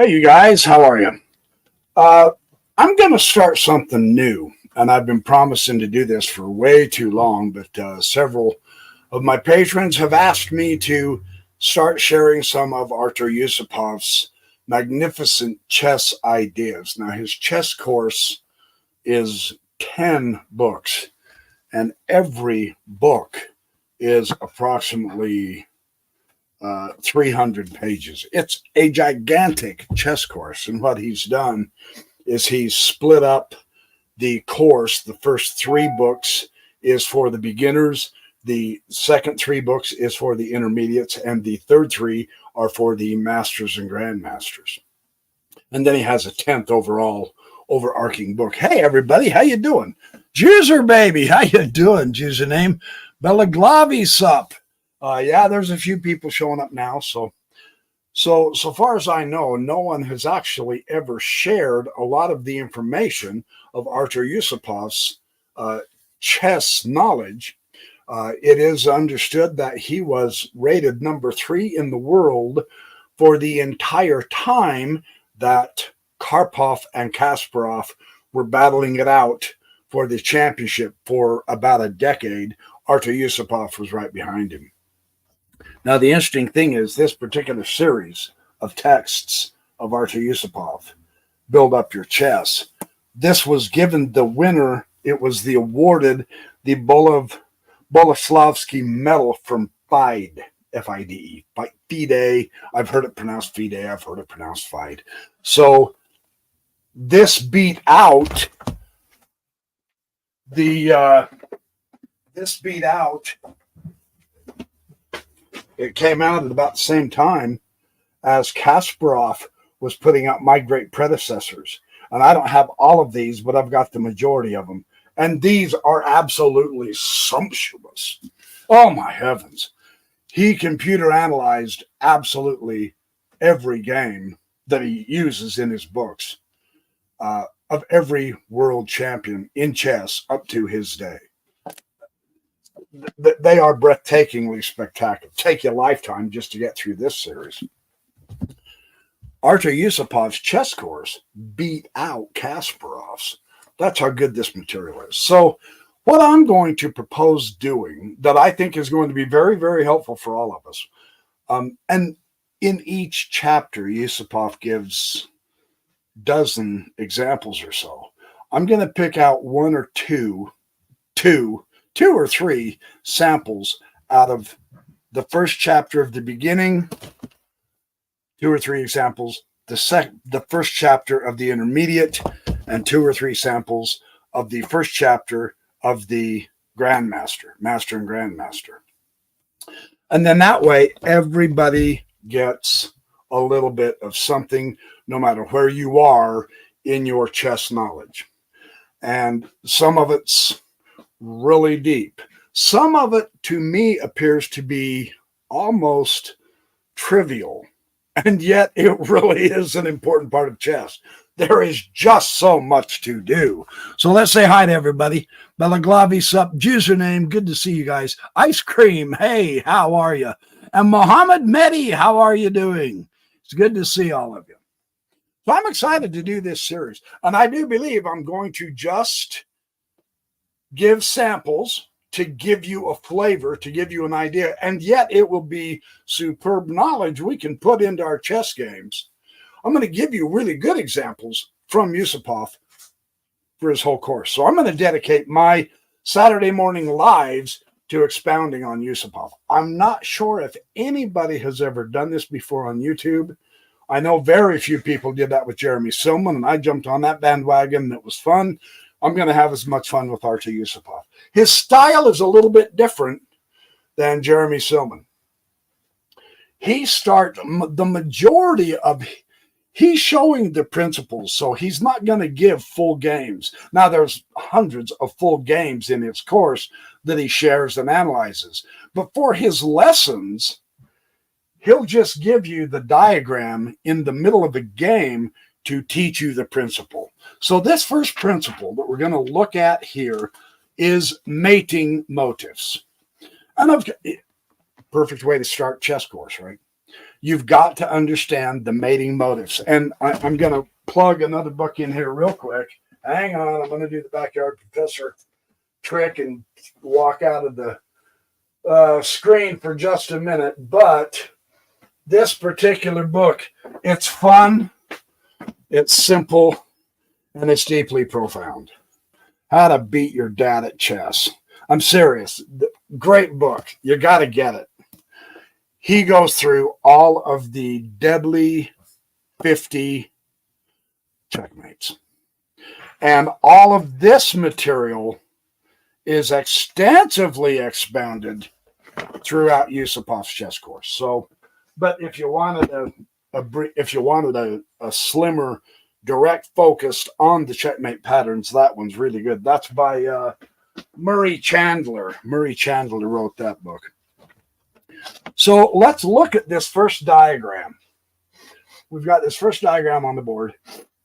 Hey, you guys, how are you? Uh, I'm going to start something new, and I've been promising to do this for way too long, but several of my patrons have asked me to start sharing some of Artur Yusupov's magnificent chess ideas. Now, his chess course is 10 books, and every book is approximately 300 pages. It's a gigantic chess course, and what he's done is he's split up the course. The first three books is for the beginners, the second three books is for the intermediates, and the third three are for the masters and grandmasters. And then he has a 10th overall overarching book. Hey everybody, how you doing? Juicer baby, how you doing? Juicer name Belaglavi sup. Yeah, there's a few people showing up now. So far as I know, no one has actually ever shared a lot of the information of Artur Yusupov's chess knowledge. It is understood that he was rated number 3 in the world for the entire time that Karpov and Kasparov were battling it out for the championship for about a decade. Artur Yusupov was right behind him. Now, the interesting thing is this particular series of texts of Artur Yusupov, Build Up Your Chess, this was given the winner. It was the awarded the Boleslavsky Medal from FIDE, F-I-D-E, FIDE. I've heard it pronounced FIDE. I've heard it pronounced FIDE. So this beat out it came out at about the same time as Kasparov was putting out My Great Predecessors. And I don't have all of these, but I've got the majority of them. And these are absolutely sumptuous. Oh, my heavens. He computer analyzed absolutely every game that he uses in his books of every world champion in chess up to his day. They are breathtakingly spectacular. Take you a lifetime just to get through this series. Artur Yusupov's chess course beat out Kasparov's. That's how good this material is. So what I'm going to propose doing that I think is going to be very, very helpful for all of us, and in each chapter, Yusupov gives dozen examples or so. I'm going to pick out one or two or three samples out of the first chapter of the beginning, 2 or 3 examples, the first chapter of the intermediate, and 2 or 3 samples of the first chapter of the grandmaster, master and grandmaster. And then that way, everybody gets a little bit of something, no matter where you are in your chess knowledge. And some of it's really deep. Some of it, to me, appears to be almost trivial, and yet it really is an important part of chess. There is just so much to do. So let's say hi to everybody. Belaglavi sup, juicer name, good to see you guys. Ice cream, hey, how are you? And Mohammed Mehdi, how are you doing? It's good to see all of you. So I'm excited to do this series, and I do believe I'm going to just give samples to give you a flavor, to give you an idea, and yet it will be superb knowledge we can put into our chess games. I'm going to give you really good examples from Yusupov for his whole course. So I'm going to dedicate my Saturday morning lives to expounding on Yusupov. I'm not sure if anybody has ever done this before on YouTube. I know very few people did that with Jeremy Silman, and I jumped on that bandwagon, and it was fun. I'm going to have as much fun with Artur Yusupov. His style is a little bit different than Jeremy Silman. He starts the majority of, he's showing the principles, so he's not going to give full games. Now, there's hundreds of full games in his course that he shares and analyzes. But for his lessons, he'll just give you the diagram in the middle of a game to teach you the principle. So this first principle that we're going to look at here is mating motifs. And perfect way to start chess course, right? You've got to understand the mating motives. And I'm going to plug another book in here real quick. Hang on, I'm going to do the backyard professor trick and walk out of the screen for just a minute. But this particular book, it's fun, it's simple, and it's deeply profound. How to Beat Your Dad at Chess. I'm serious. Great book. You got to get it. He goes through all of the deadly 50 checkmates. And all of this material is extensively expounded throughout Yusupov's chess course. So, but if you wanted a slimmer, direct focused on the checkmate patterns, that one's really good. That's by Murray Chandler. Murray Chandler wrote that book. So let's look at this first diagram. We've got this first diagram on the board.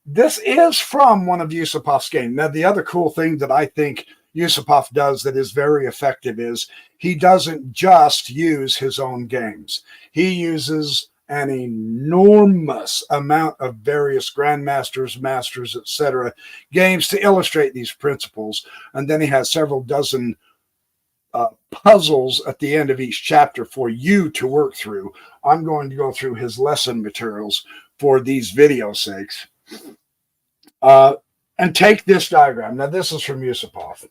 This is from one of Yusupov's games. Now, the other cool thing that I think Yusupov does that is very effective is he doesn't just use his own games. He uses an enormous amount of various grandmasters, masters, etc. games to illustrate these principles. And then he has several dozen puzzles at the end of each chapter for you to work through. I'm going to go through his lesson materials for these video sakes. And take this diagram. Now, this is from Yusupov.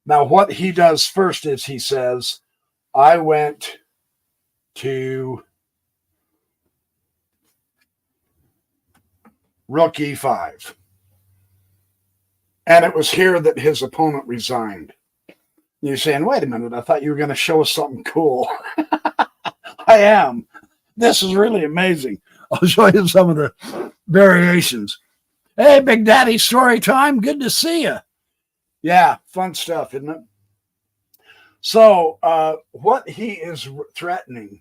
Now, what he does first is he says, I went to Rook e5. And it was here that his opponent resigned. You're saying, wait a minute, I thought you were going to show us something cool. I am. This is really amazing. I'll show you some of the variations. Hey, Big Daddy, story time. Good to see you. Yeah, fun stuff, isn't it? So what he is threatening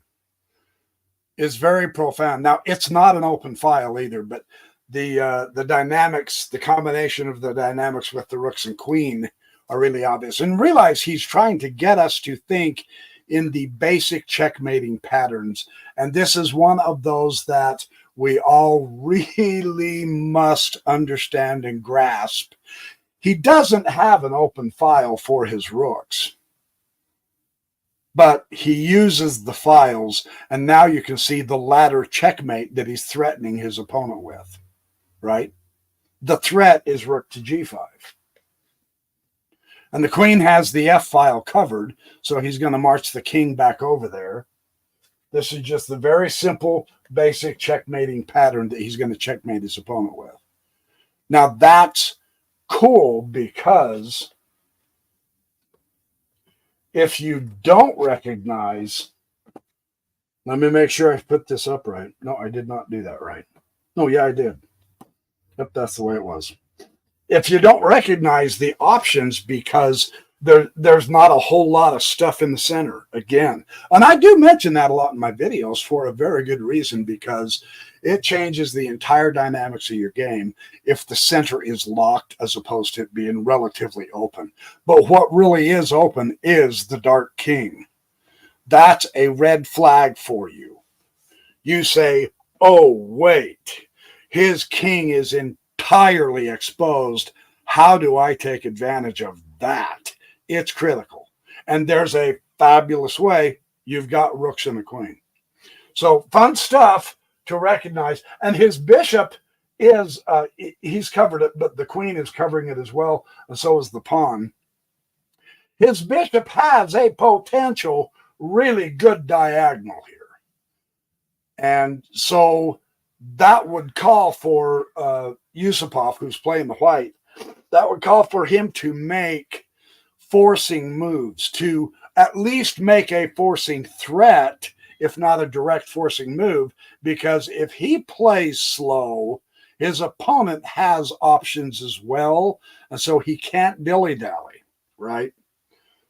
is very profound. Now, it's not an open file either, but the dynamics, the combination of the dynamics with the rooks and queen are really obvious. And realize he's trying to get us to think in the basic checkmating patterns. And this is one of those that we all really must understand and grasp. He doesn't have an open file for his rooks, but he uses the files. And now you can see the ladder checkmate that he's threatening his opponent with, right? The threat is rook to g5. And the queen has the F file covered, so he's going to march the king back over there. This is just the very simple, basic checkmating pattern that he's going to checkmate his opponent with. Now, that's cool because if you don't recognize, let me make sure I put this up right. No, I did not do that right. No, yeah, I did. Yep, that's the way it was. If you don't recognize the options because there's not a whole lot of stuff in the center, again. And I do mention that a lot in my videos for a very good reason, because it changes the entire dynamics of your game if the center is locked as opposed to it being relatively open. But what really is open is the dark king. That's a red flag for you. You say, oh, wait, his king is entirely exposed. How do I take advantage of that? It's critical. And there's a fabulous way. You've got rooks and a queen. So fun stuff to recognize. And his bishop is, he's covered it, but the queen is covering it as well. And so is the pawn. His bishop has a potential really good diagonal here. And so that would call for Yusupov, who's playing the white, that would call for him to make forcing moves, to at least make a forcing threat, if not a direct forcing move, because if he plays slow, his opponent has options as well, and so he can't dilly-dally, right?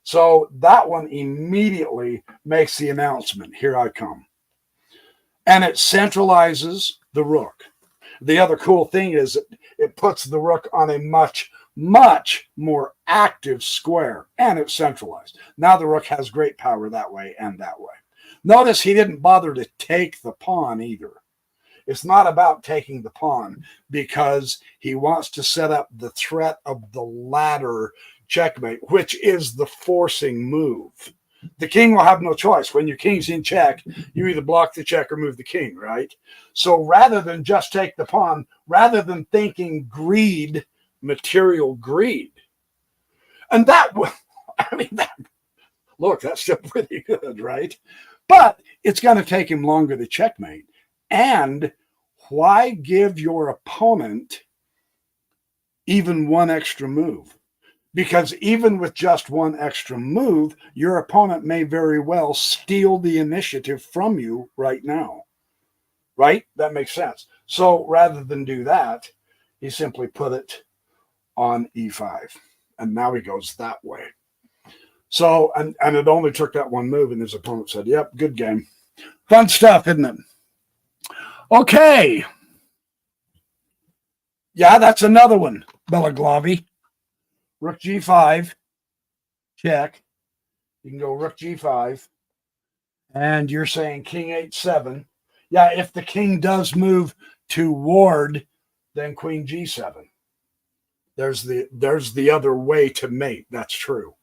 So that one immediately makes the announcement, here I come. And it centralizes the rook. The other cool thing is it puts the rook on a much, much more active square, and it's centralized. Now the rook has great power that way and that way. Notice he didn't bother to take the pawn either. It's not about taking the pawn because he wants to set up the threat of the ladder checkmate, which is the forcing move. The king will have no choice. When your king's in check, you either block the check or move the king, right? So rather than just take the pawn, rather than thinking greed, material greed, and that, I mean, look, that's still pretty good, right? But it's going to take him longer to checkmate. And why give your opponent even one extra move? Because even with just one extra move, your opponent may very well steal the initiative from you right now. Right? That makes sense. So rather than do that, he simply put it on e5. And now he goes that way. So, and it only took that one move, and his opponent said, yep, good game. Fun stuff, isn't it? Okay. Yeah, that's another one, Belaglavi. Rook g5, check. You can go rook g5. And you're saying king h7. Yeah, if the king does move to ward, then queen g7. There's the other way to mate. That's true.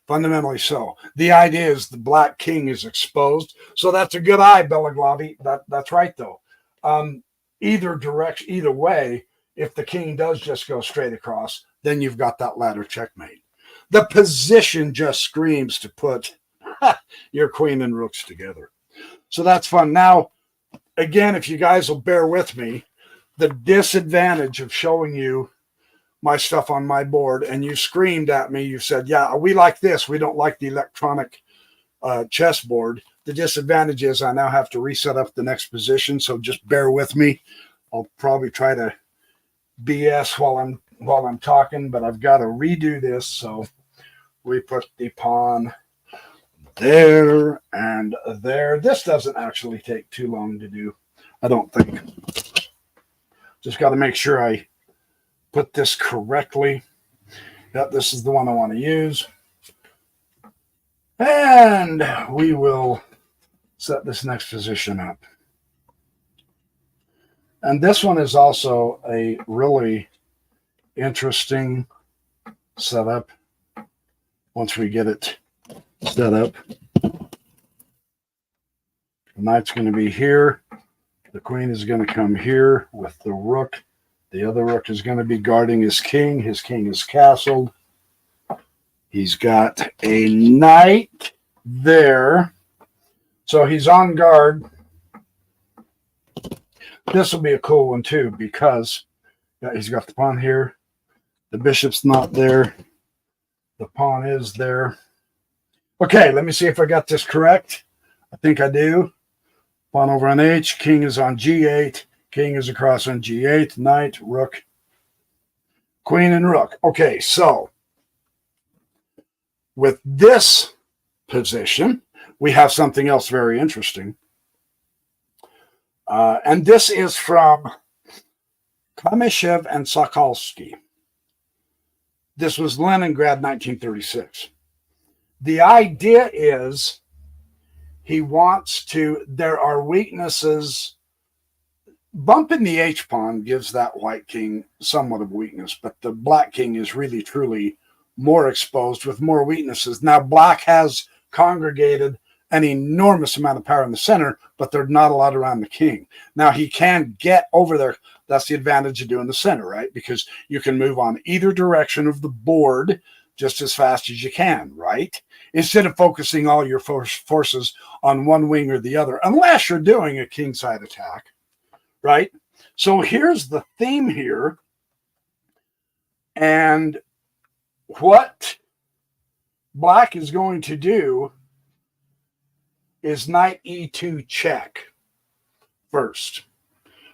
Fundamentally so. The idea is the black king is exposed. So that's a good eye, Belaglavi. That's right, though. Either direction, either way, if the king does just go straight across, then you've got that ladder checkmate. The position just screams to put your queen and rooks together. So that's fun. Now, again, if you guys will bear with me, the disadvantage of showing you my stuff on my board, and you screamed at me, you said, yeah, we like this. We don't like the electronic chessboard. The disadvantage is I now have to reset up the next position, so just bear with me. I'll probably try to BS while I'm talking, but I've got to redo this. So we put the pawn there and there. This doesn't actually take too long to do, I don't think. Just got to make sure I put this correctly. Yep, this is the one I want to use. And we will set this next position up. And this one is also a really interesting setup once we get it set up. The knight's going to be here. The queen is going to come here with the rook. The other rook is going to be guarding his king. His king is castled. He's got a knight there. So he's on guard. This will be a cool one too, because he's got the pawn here. The bishop's not there. The pawn is there. Okay, let me see if I got this correct. I think I do. Pawn over on h. King is on g8. King is across on g8. Knight, rook, queen, and rook. Okay, so with this position, we have something else very interesting. And this is from Kamyshev and Sokolsky. This was Leningrad, 1936. The idea is he wants to, there are weaknesses. Bumping the h-pawn gives that white king somewhat of weakness, but the black king is really, truly more exposed with more weaknesses. Now, black has congregated an enormous amount of power in the center, but there's not a lot around the king. Now, he can get over there. That's the advantage of doing the center, right? Because you can move on either direction of the board just as fast as you can, right? Instead of focusing all your forces on one wing or the other, unless you're doing a kingside attack, right? So here's the theme here. And what black is going to do is knight e2 check first.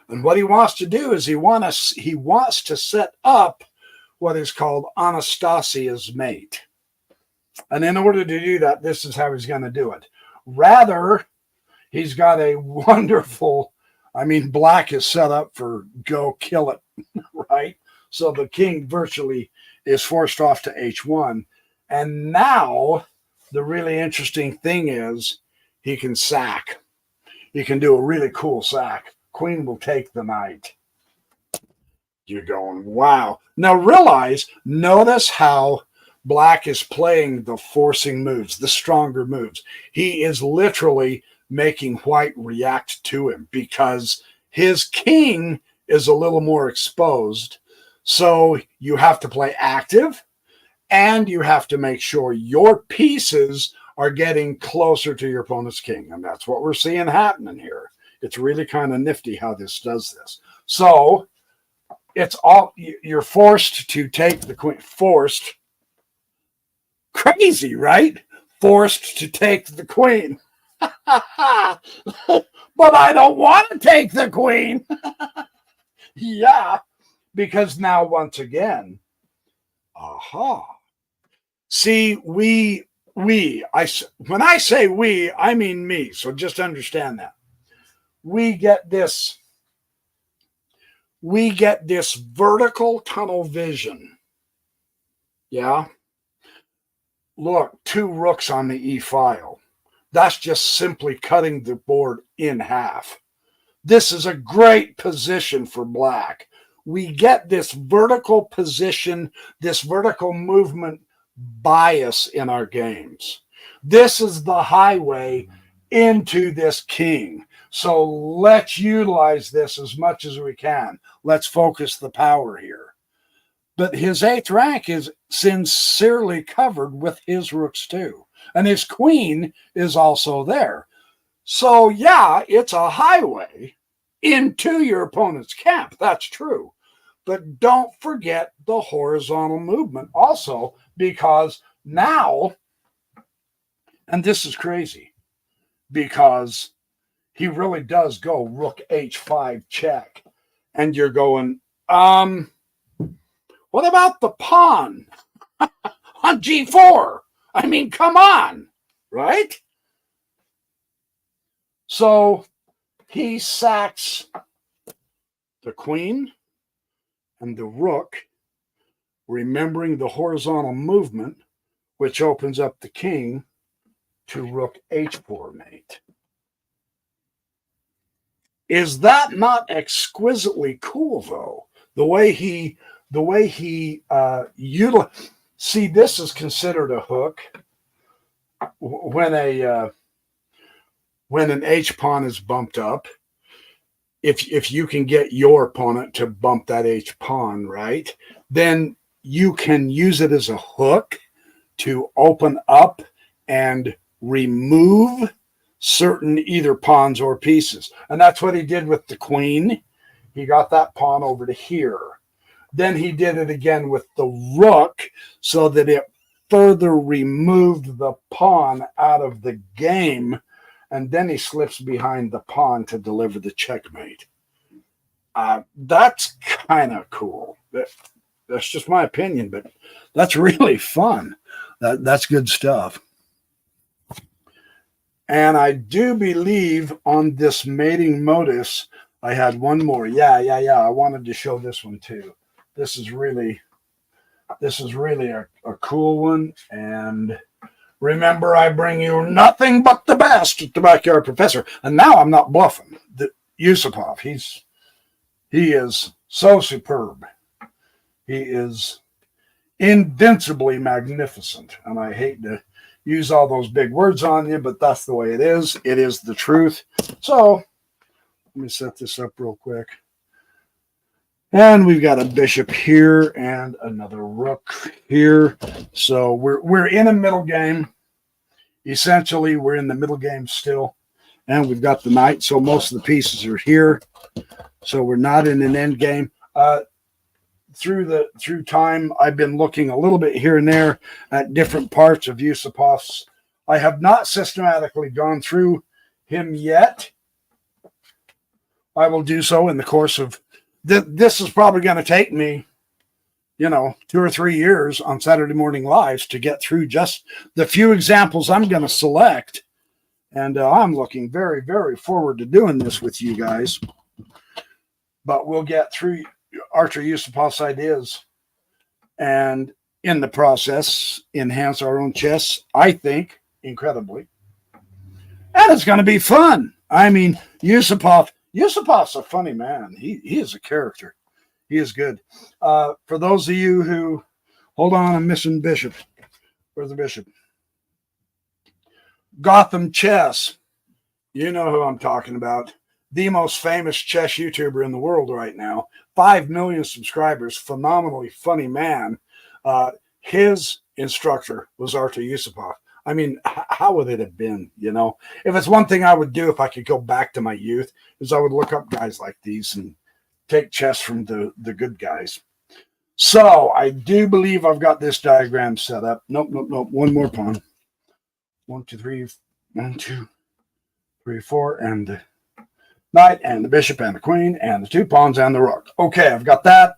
And what he wants to do is he wants to set up what is called Anastasia's mate. And in order to do that, this is how he's going to do it. Rather, he's got a wonderful, I mean, black is set up for go kill it, right? So the king virtually is forced off to h1. And now the really interesting thing is he can sack. He can do a really cool sack. Queen will take the knight. You're going, wow. Now notice how black is playing the forcing moves, the stronger moves. He is literally making white react to him because his king is a little more exposed. So you have to play active, and you have to make sure your pieces are getting closer to your opponent's king. And that's what we're seeing happening here. It's really kind of nifty how this does this. So you're forced to take the queen. Forced. Crazy, right? Forced to take the queen. But I don't want to take the queen. Yeah, because now once again, see, when I say we, I mean me. So just understand that. We get this vertical tunnel vision. Yeah. Look, 2 rooks on the E file. That's just simply cutting the board in half. This is a great position for black. We get this vertical position, this vertical movement bias in our games. This is the highway into this king. So let's utilize this as much as we can. Let's focus the power here. But his 8th rank is sincerely covered with his rooks too. And his queen is also there. So yeah, it's a highway into your opponent's camp. That's true. But don't forget the horizontal movement also, because now, and this is crazy, because he really does go rook h5 check. And you're going, what about the pawn on g4? I mean, come on, right? So he sacks the queen and the rook, remembering the horizontal movement, which opens up the king to rook h4 mate. Is that not exquisitely cool, though? The way he see, this is considered a hook when an h pawn is bumped up. If you can get your opponent to bump that h pawn, right, then you can use it as a hook to open up and remove certain either pawns or pieces. And that's what he did with the queen. He got that pawn over to here. Then he did it again with the rook so that it further removed the pawn out of the game. And then he slips behind the pawn to deliver the checkmate. That's kind of cool. That's just my opinion, but that's really fun. That's good stuff. And I do believe on this mating modus, I had one more. Yeah. I wanted to show this one too. This is really a cool one. And remember, I bring you nothing but the best at the Backyard Professor. And now I'm not bluffing. Yusupov, he is so superb. He is invincibly magnificent. And I hate to use all those big words on you, but that's the way it is. It is the truth. So let me set this up real quick. And we've got a bishop here and another rook here. So we're in a middle game. Essentially, we're in the middle game still. And we've got the knight, so most of the pieces are here. So we're not in an end game. Through time, I've been looking a little bit here and there at different parts of Yusupov's. I have not systematically gone through him yet. I will do so in the course of this. Is probably going to take me, 2 or 3 years on Saturday Morning Lives to get through just the few examples I'm going to select. And I'm looking very, very forward to doing this with you guys. But we'll get through Artur Yusupov's ideas and in the process enhance our own chess, I think, incredibly. And it's going to be fun. I mean, Yusupov's a funny man. He is a character. He is good. For those of you who, hold on, I'm missing Bishop. Where's the Bishop? Gotham Chess. You know who I'm talking about. The most famous chess YouTuber in the world right now. 5 million subscribers. Phenomenally funny man. His instructor was Artur Yusupov. I mean, how would it have been, you know? If it's one thing I would do if I could go back to my youth, is I would look up guys like these and take chess from the good guys. So I do believe I've got this diagram set up. Nope. One more pawn. 1, 2, 3, 1, 2, 3, 4, and the knight and the bishop and the queen and the 2 pawns and the rook. Okay, I've got that.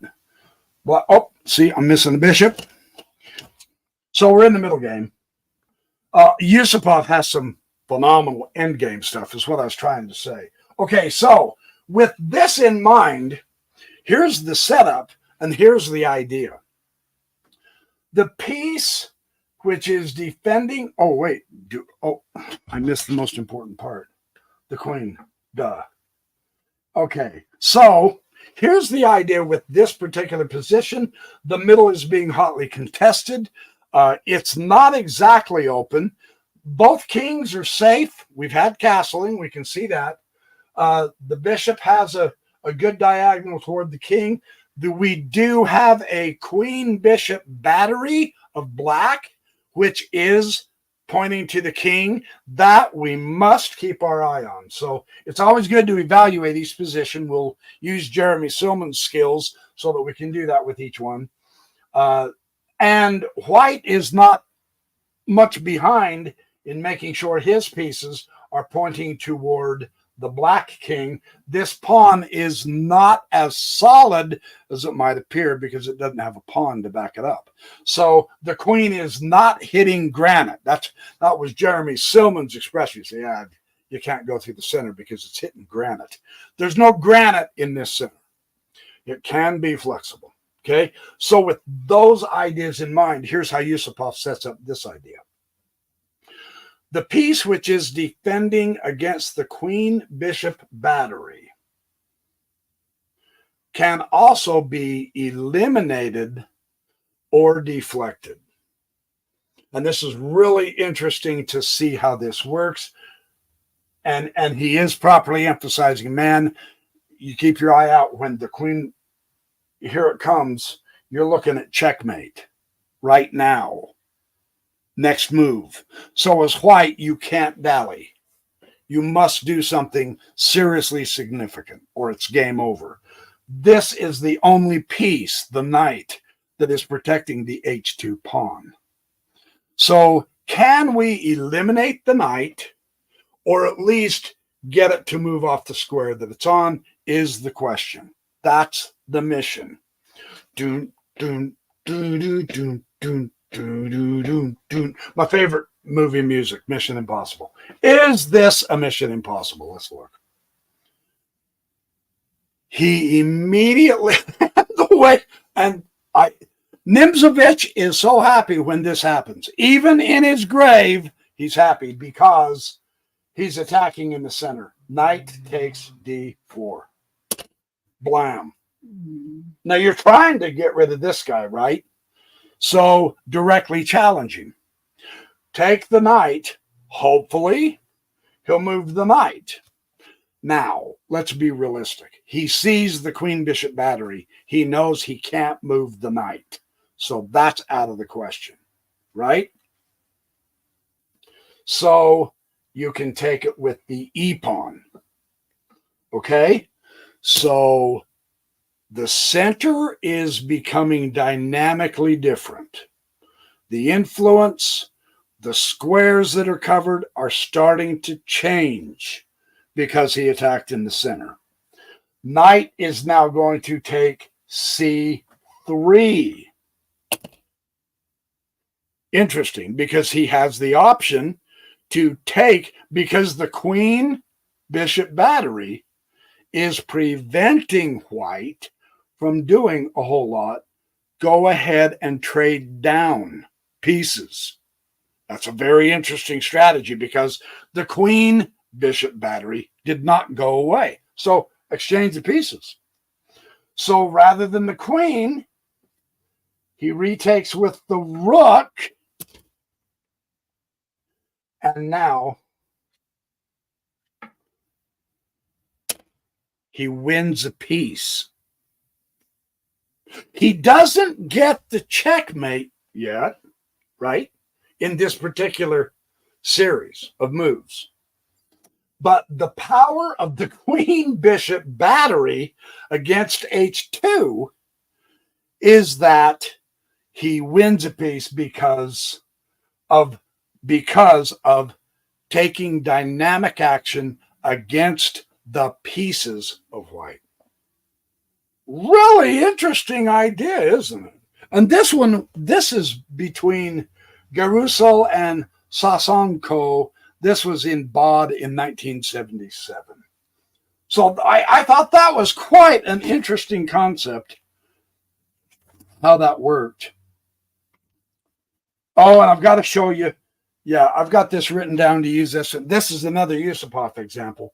But, oh, see, I'm missing the bishop. So we're in the middle game. Yusupov has some phenomenal endgame stuff, is what I was trying to say. Okay, so with this in mind, here's the setup and here's the idea. The piece which is defending. Oh, wait. I missed the most important part. The queen. Duh. Okay, so here's the idea with this particular position. The middle is being hotly contested. It's not exactly open. Both kings are safe. We've had castling. We can see that. The bishop has a good diagonal toward the king. We do have a queen-bishop battery of black, which is pointing to the king, that we must keep our eye on. So it's always good to evaluate each position. We'll use Jeremy Silman's skills so that we can do that with each one. And white is not much behind in making sure his pieces are pointing toward the black king. This pawn is not as solid as it might appear because it doesn't have a pawn to back it up. So the queen is not hitting granite. That was Jeremy Silman's expression. You say, yeah, you can't go through the center because it's hitting granite. There's no granite in this center. It can be flexible. Okay, so with those ideas in mind, here's how Yusupov sets up this idea. The piece which is defending against the queen-bishop battery can also be eliminated or deflected. And this is really interesting to see how this works. And he is properly emphasizing, man, you keep your eye out when the queen, here it comes, you're looking at checkmate right now. Next move. So as white, you can't dally. You must do something seriously significant or it's game over. This is the only piece, the knight, that is protecting the h2 pawn. So can we eliminate the knight or at least get it to move off the square that it's on is the question. That's the mission. Doon, doon, doon, doon, doon, doon. My favorite movie music, Mission Impossible. Is this a Mission Impossible? Let's look. He immediately the way, and Nimzovich is so happy when this happens. Even in his grave, he's happy because he's attacking in the center. Knight takes d4. Blam. Now you're trying to get rid of this guy, right? So directly challenge him. Take the knight. Hopefully, he'll move the knight. Now, let's be realistic. He sees the queen-bishop battery. He knows he can't move the knight. So that's out of the question, right? So you can take it with the e-pawn. Okay? So the center is becoming dynamically different. The influence, the squares that are covered are starting to change because he attacked in the center. Knight is now going to take c3. Interesting, because he has the option to take, because the queen bishop battery is preventing white from doing a whole lot. Go ahead and trade down pieces. That's a very interesting strategy because the queen bishop battery did not go away. So exchange the pieces. So rather than the queen, he retakes with the rook. And now he wins a piece. He doesn't get the checkmate yet, right? In this particular series of moves. But the power of the queen bishop battery against h2 is that he wins a piece because of taking dynamic action against the pieces of white. Really interesting idea, isn't it? And this is between Garuso and Sasanko. This was in Bod in 1977. So I thought that was quite an interesting concept, how that worked. Oh, and I've got to show you. Yeah, I've got this written down to use this. This is another Yusupov example.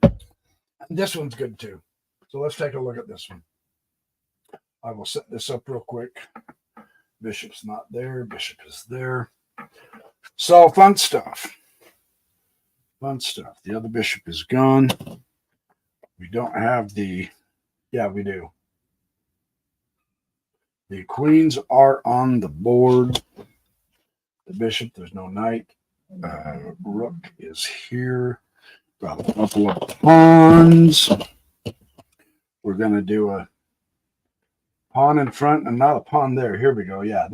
And this one's good too. So let's take a look at this one. I will set this up real quick. Bishop's not there. Bishop is there. So fun stuff. Fun stuff. The other bishop is gone. We don't have the... Yeah, we do. The queens are on the board. The bishop, there's no knight. Rook is here. Got a couple of pawns. We're going to do a pawn in front and not a pawn there. Here we go. Yeah.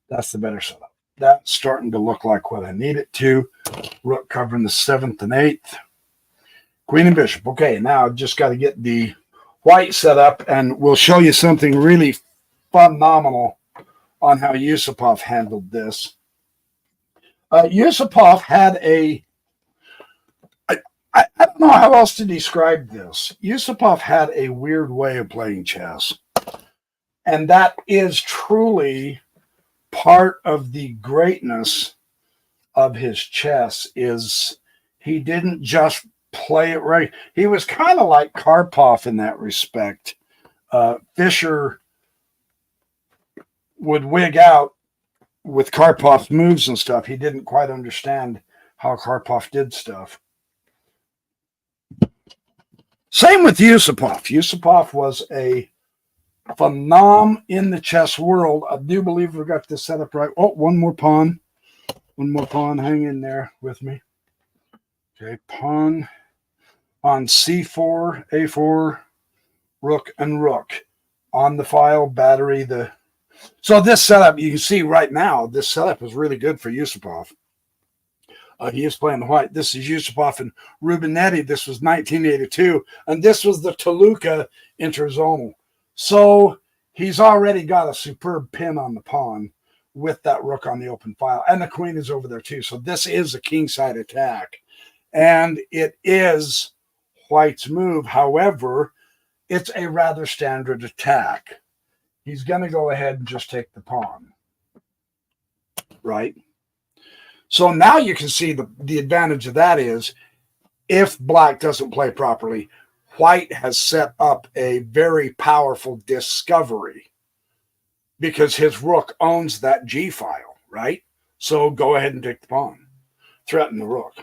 That's the better setup. That's starting to look like what I need it to. Rook covering the 7th and 8th. Queen and bishop. Okay, now I've just got to get the white set up, and we'll show you something really phenomenal on how Yusupov handled this. Yusupov had I don't know how else to describe this. Yusupov had a weird way of playing chess. And that is truly part of the greatness of his chess, is he didn't just play it right. He was kind of like Karpov in that respect. Fischer would wig out with Karpov's moves and stuff. He didn't quite understand how Karpov did stuff. Same with Yusupov. Yusupov was a phenom in the chess world. I do believe we got this set up right. Oh, one more pawn. One more pawn. Hang in there with me. Okay, pawn on c4, a4, rook, and rook. On the file, battery. So this setup, you can see right now, this setup is really good for Yusupov. He is playing the white. This is Yusupov and Rubinetti. This was 1982. And this was the Toluca interzonal. So he's already got a superb pin on the pawn with that rook on the open file. And the queen is over there too. So this is a kingside attack. And it is white's move. However, it's a rather standard attack. He's going to go ahead and just take the pawn. Right? So now you can see the advantage of that is if black doesn't play properly, white has set up a very powerful discovery because his rook owns that G file, right? So go ahead and take the pawn. Threaten the rook.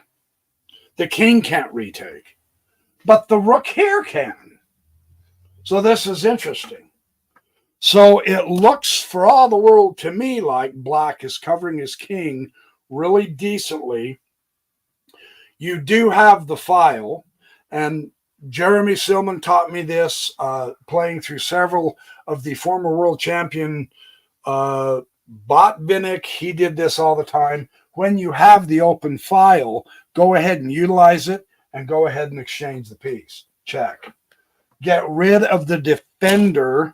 The king can't retake, but the rook here can. So this is interesting. So it looks for all the world to me like black is covering his king really decently. You do have the file, and Jeremy Silman taught me this playing through several of the former world champion Botvinnik. He did this all the time. When you have the open file, go ahead and utilize it and go ahead and exchange the piece. Check. Get rid of the defender.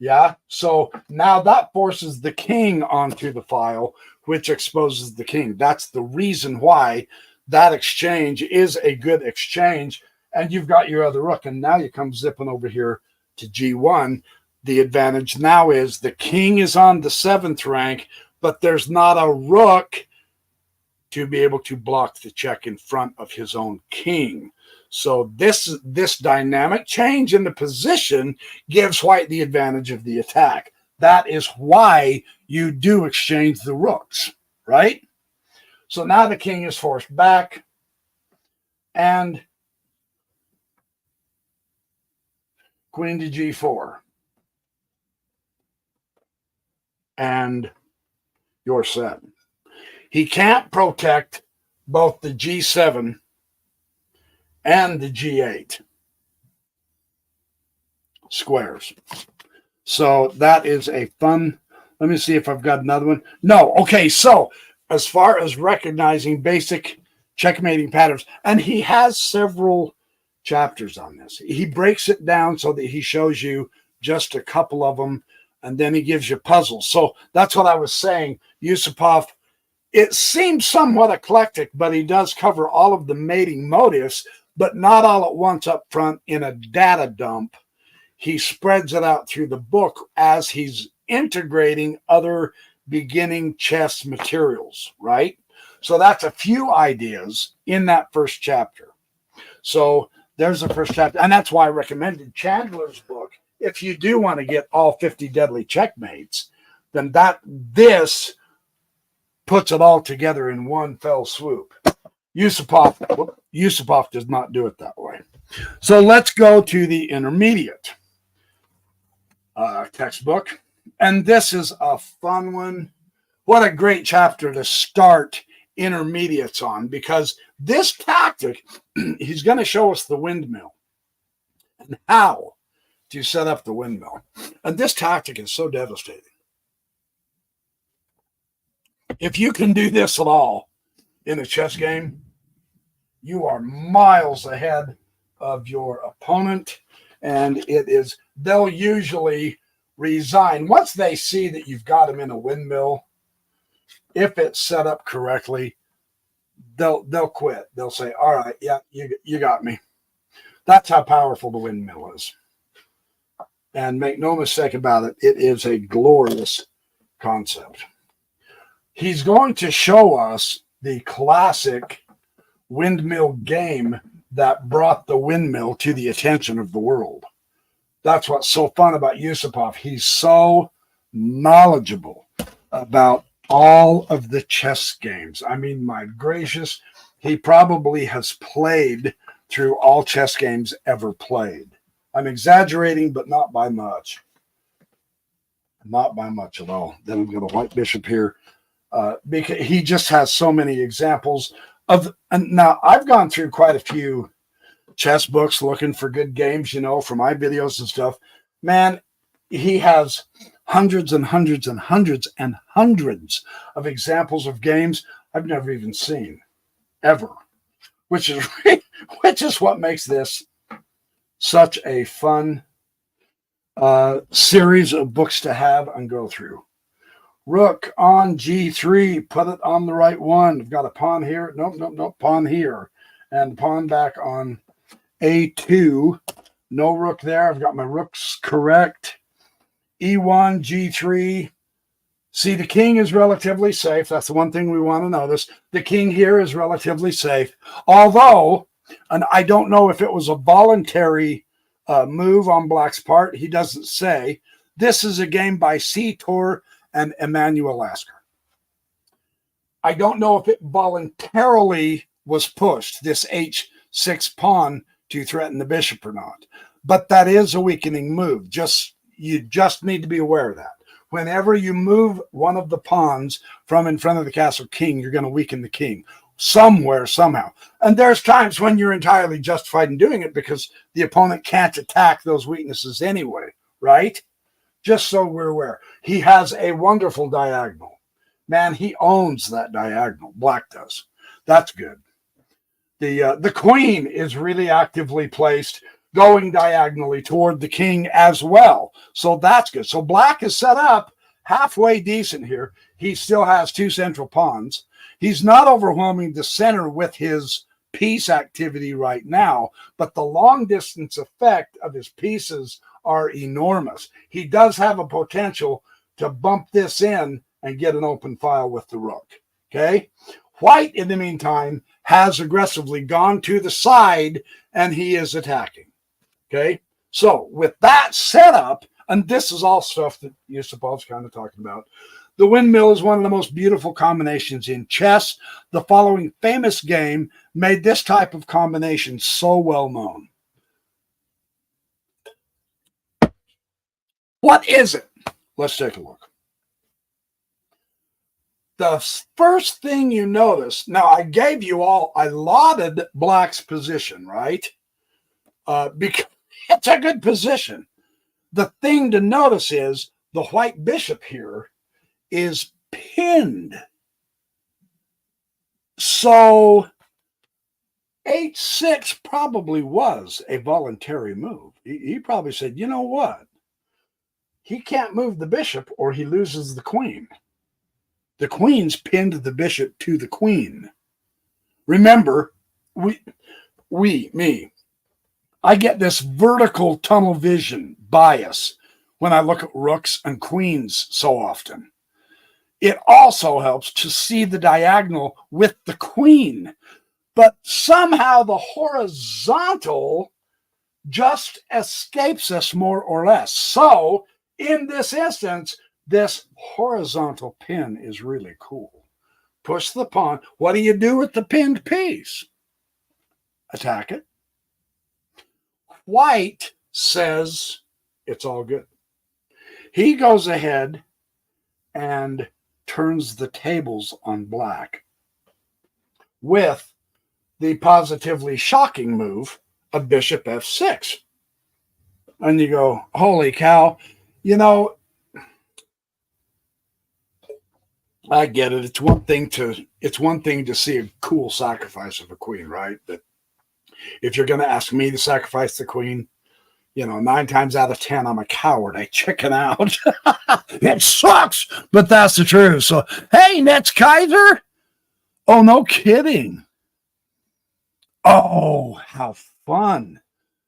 Yeah, so now that forces the king onto the file, which exposes the king. That's the reason why that exchange is a good exchange. And you've got your other rook, and now you come zipping over here to G1. The advantage now is the king is on the 7th rank, but there's not a rook to be able to block the check in front of his own king. So this dynamic change in the position gives white the advantage of the attack. That is why you do exchange the rooks, right? So now the king is forced back, and queen to g4. And you're set. He can't protect both the g7 and the g8 squares. So that is a fun. Let me see if I've got another one. No. Okay. So as far as recognizing basic checkmating patterns, and he has several chapters on this. He breaks it down so that he shows you just a couple of them, and then he gives you puzzles. So that's what I was saying. Yusupov, it seems somewhat eclectic, but he does cover all of the mating motifs, but not all at once up front in a data dump. He spreads it out through the book as he's integrating other beginning chess materials, right? So that's a few ideas in that first chapter. So there's the first chapter, and that's why I recommended Chandler's book. If you do want to get all 50 deadly checkmates, then this puts it all together in one fell swoop. Yusupov does not do it that way. So let's go to the intermediate textbook. And this is a fun one. What a great chapter to start intermediates on, because this tactic, he's going to show us the windmill and how to set up the windmill. And this tactic is so devastating. If you can do this at all in a chess game, you are miles ahead of your opponent, and they'll usually resign. Once they see that you've got them in a windmill, if it's set up correctly, they'll quit. They'll say, all right, yeah, you got me. That's how powerful the windmill is. And make no mistake about it, it is a glorious concept. He's going to show us the classic windmill game that brought the windmill to the attention of the world. That's what's so fun about Yusupov. He's so knowledgeable about all of the chess games. I mean, my gracious, he probably has played through all chess games ever played. I'm exaggerating, but not by much. Not by much at all. Then we've got a white bishop here. Because he just has so many examples of, and now I've gone through quite a few chess books looking for good games, for my videos and stuff. Man, he has hundreds and hundreds and hundreds and hundreds of examples of games I've never even seen ever, which is what makes this such a fun series of books to have and go through. Rook on g3, put it on the right one. I've got a pawn here. Nope, pawn here. And pawn back on a2. No rook there. I've got my rooks correct. e1, g3. See, the king is relatively safe. That's the one thing we want to notice. The king here is relatively safe. Although, and I don't know if it was a voluntary move on Black's part. He doesn't say. This is a game by Setor and Emanuel Lasker. I don't know if it voluntarily was pushed, this h6 pawn, to threaten the bishop or not. But that is a weakening move. You just need to be aware of that. Whenever you move one of the pawns from in front of the castle king, you're going to weaken the king somewhere, somehow. And there's times when you're entirely justified in doing it because the opponent can't attack those weaknesses anyway, right? Just so we're aware. He has a wonderful diagonal. Man, he owns that diagonal. Black does. That's good. The queen is really actively placed, going diagonally toward the king as well. So that's good. So Black is set up halfway decent here. He still has two central pawns. He's not overwhelming the center with his piece activity right now, but the long distance effect of his pieces are enormous. He does have a potential to bump this in and get an open file with the rook. Okay. White, in the meantime, has aggressively gone to the side and he is attacking. Okay. So with that setup, and this is all stuff that Yusupov's kind of talking about, the windmill is one of the most beautiful combinations in chess. The following famous game made this type of combination so well known. What is it? Let's take a look. The first thing you notice, now I gave you all, I lauded black's position, right? Because it's a good position. The thing to notice is the white bishop here is pinned. So h6 probably was a voluntary move. He probably said, you know what? He can't move the bishop or he loses the queen. The queen's pinned the bishop to the queen. Remember, I get this vertical tunnel vision bias when I look at rooks and queens so often. It also helps to see the diagonal with the queen, but somehow the horizontal just escapes us more or less. So in this instance, this horizontal pin is really cool. Push the pawn. What do you do with the pinned piece? Attack it. White says it's all good. He goes ahead and turns the tables on black with the positively shocking move of bishop f6. And you go, holy cow, you know, I get it. It's one thing to see a cool sacrifice of a queen, right? But if you're going to ask me to sacrifice the queen, 9 times out of 10, I'm a coward. I chicken out. It sucks, but that's the truth. So, hey, Nets Kaiser. Oh, no kidding. Oh, how fun.